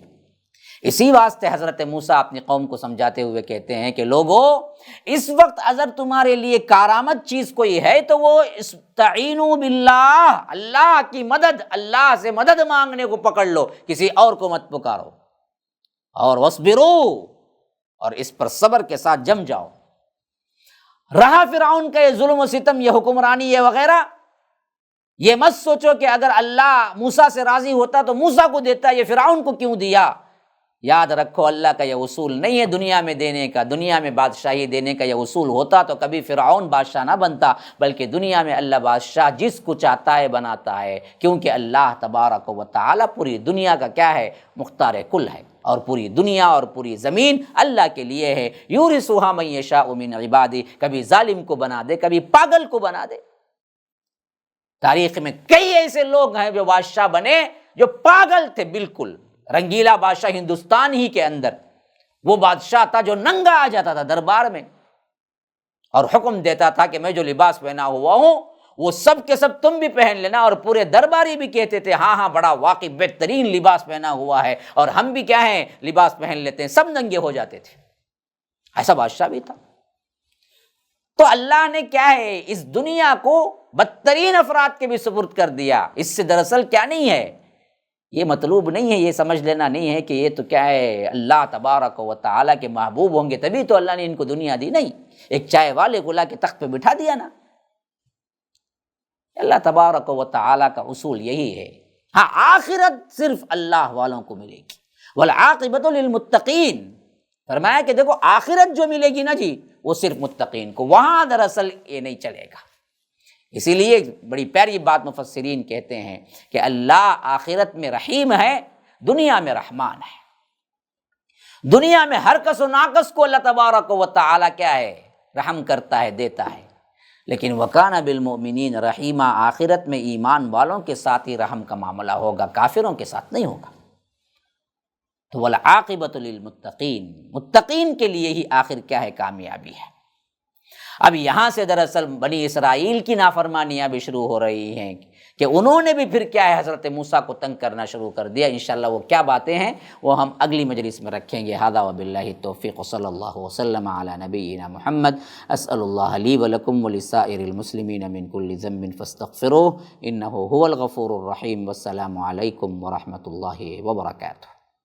اسی واسطے حضرت موسیٰ اپنی قوم کو سمجھاتے ہوئے کہتے ہیں کہ لوگو، اس وقت اگر تمہارے لیے کارآمد چیز کوئی ہے تو وہ استعینوا باللہ، اللہ کی مدد، اللہ سے مدد مانگنے کو پکڑ لو، کسی اور کو مت پکارو، اور واصبروا، اور اس پر صبر کے ساتھ جم جاؤ۔ رہا فرعون کا یہ ظلم و ستم، یہ حکمرانی، یہ وغیرہ، یہ مت سوچو کہ اگر اللہ موسیٰ سے راضی ہوتا تو موسیٰ کو دیتا، یہ فرعون کو کیوں دیا۔ یاد رکھو اللہ کا یہ اصول نہیں ہے دنیا میں دینے کا، دنیا میں بادشاہی دینے کا یہ اصول ہوتا تو کبھی فرعون بادشاہ نہ بنتا، بلکہ دنیا میں اللہ بادشاہ جس کو چاہتا ہے بناتا ہے، کیونکہ اللہ تبارک و تعالی پوری دنیا کا کیا ہے، مختار کل ہے، اور پوری دنیا اور پوری زمین اللہ کے لیے ہے۔ یورثها من یشاء من عبادہ، کبھی ظالم کو بنا دے، کبھی پاگل کو بنا دے۔ تاریخ میں کئی ایسے لوگ ہیں جو بادشاہ بنے جو پاگل تھے بالکل۔ رنگیلا بادشاہ ہندوستان ہی کے اندر، وہ بادشاہ تھا جو ننگا آ جاتا تھا دربار میں اور حکم دیتا تھا کہ میں جو لباس پہنا ہوا ہوں وہ سب کے سب تم بھی پہن لینا، اور پورے درباری بھی کہتے تھے ہاں ہاں بڑا واقعی بہترین لباس پہنا ہوا ہے، اور ہم بھی کیا ہیں لباس پہن لیتے ہیں، سب ننگے ہو جاتے تھے۔ ایسا بادشاہ بھی تھا۔ تو اللہ نے کیا ہے اس دنیا کو بدترین افراد کے بھی سپرد کر دیا۔ اس سے دراصل کیا نہیں ہے، یہ مطلوب نہیں ہے، یہ سمجھ لینا نہیں ہے کہ یہ تو کیا ہے اللہ تبارک و تعالیٰ کے محبوب ہوں گے تبھی تو اللہ نے ان کو دنیا دی، نہیں، ایک چائے والے کو لا کے تخت پہ بٹھا دیا نا۔ اللہ تبارک و تعالیٰ کا اصول یہی ہے۔ ہاں آخرت صرف اللہ والوں کو ملے گی، والعاقبۃ للمتقین، فرمایا کہ دیکھو آخرت جو ملے گی نا جی وہ صرف متقین کو، وہاں دراصل یہ نہیں چلے گا۔ اسی لیے بڑی پیاری بات مفسرین کہتے ہیں کہ اللہ آخرت میں رحیم ہے، دنیا میں رحمان ہے۔ دنیا میں ہر کس و ناقص کو اللہ تبارک و تعالیٰ کیا ہے، رحم کرتا ہے، دیتا ہے، لیکن وَكَانَ بِالْمُؤْمِنِينَ رحیمًا، آخرت میں ایمان والوں کے ساتھ ہی رحم کا معاملہ ہوگا، کافروں کے ساتھ نہیں ہوگا۔ تو وَالْعَاقِبَةُ لِلْمُتَّقِينَ، متقین کے لیے ہی آخر کیا ہے، کامیابی ہے۔ اب یہاں سے دراصل بنی اسرائیل کی نافرمانیاں بھی شروع ہو رہی ہیں کہ انہوں نے بھی پھر کیا ہے حضرت موسیٰ کو تنگ کرنا شروع کر دیا۔ انشاءاللہ وہ کیا باتیں ہیں وہ ہم اگلی مجلس میں رکھیں گے۔ ھذا وباللہ التوفیق، صلی اللہ وسلم علی نبینا محمد۔ اسأل اللہ لی ولکم ولسائر المسلمین من کل ذنب فاستغفروہ انہ هو الغفور الرحیم۔ والسلام علیکم ورحمۃ اللہ وبرکاتہ۔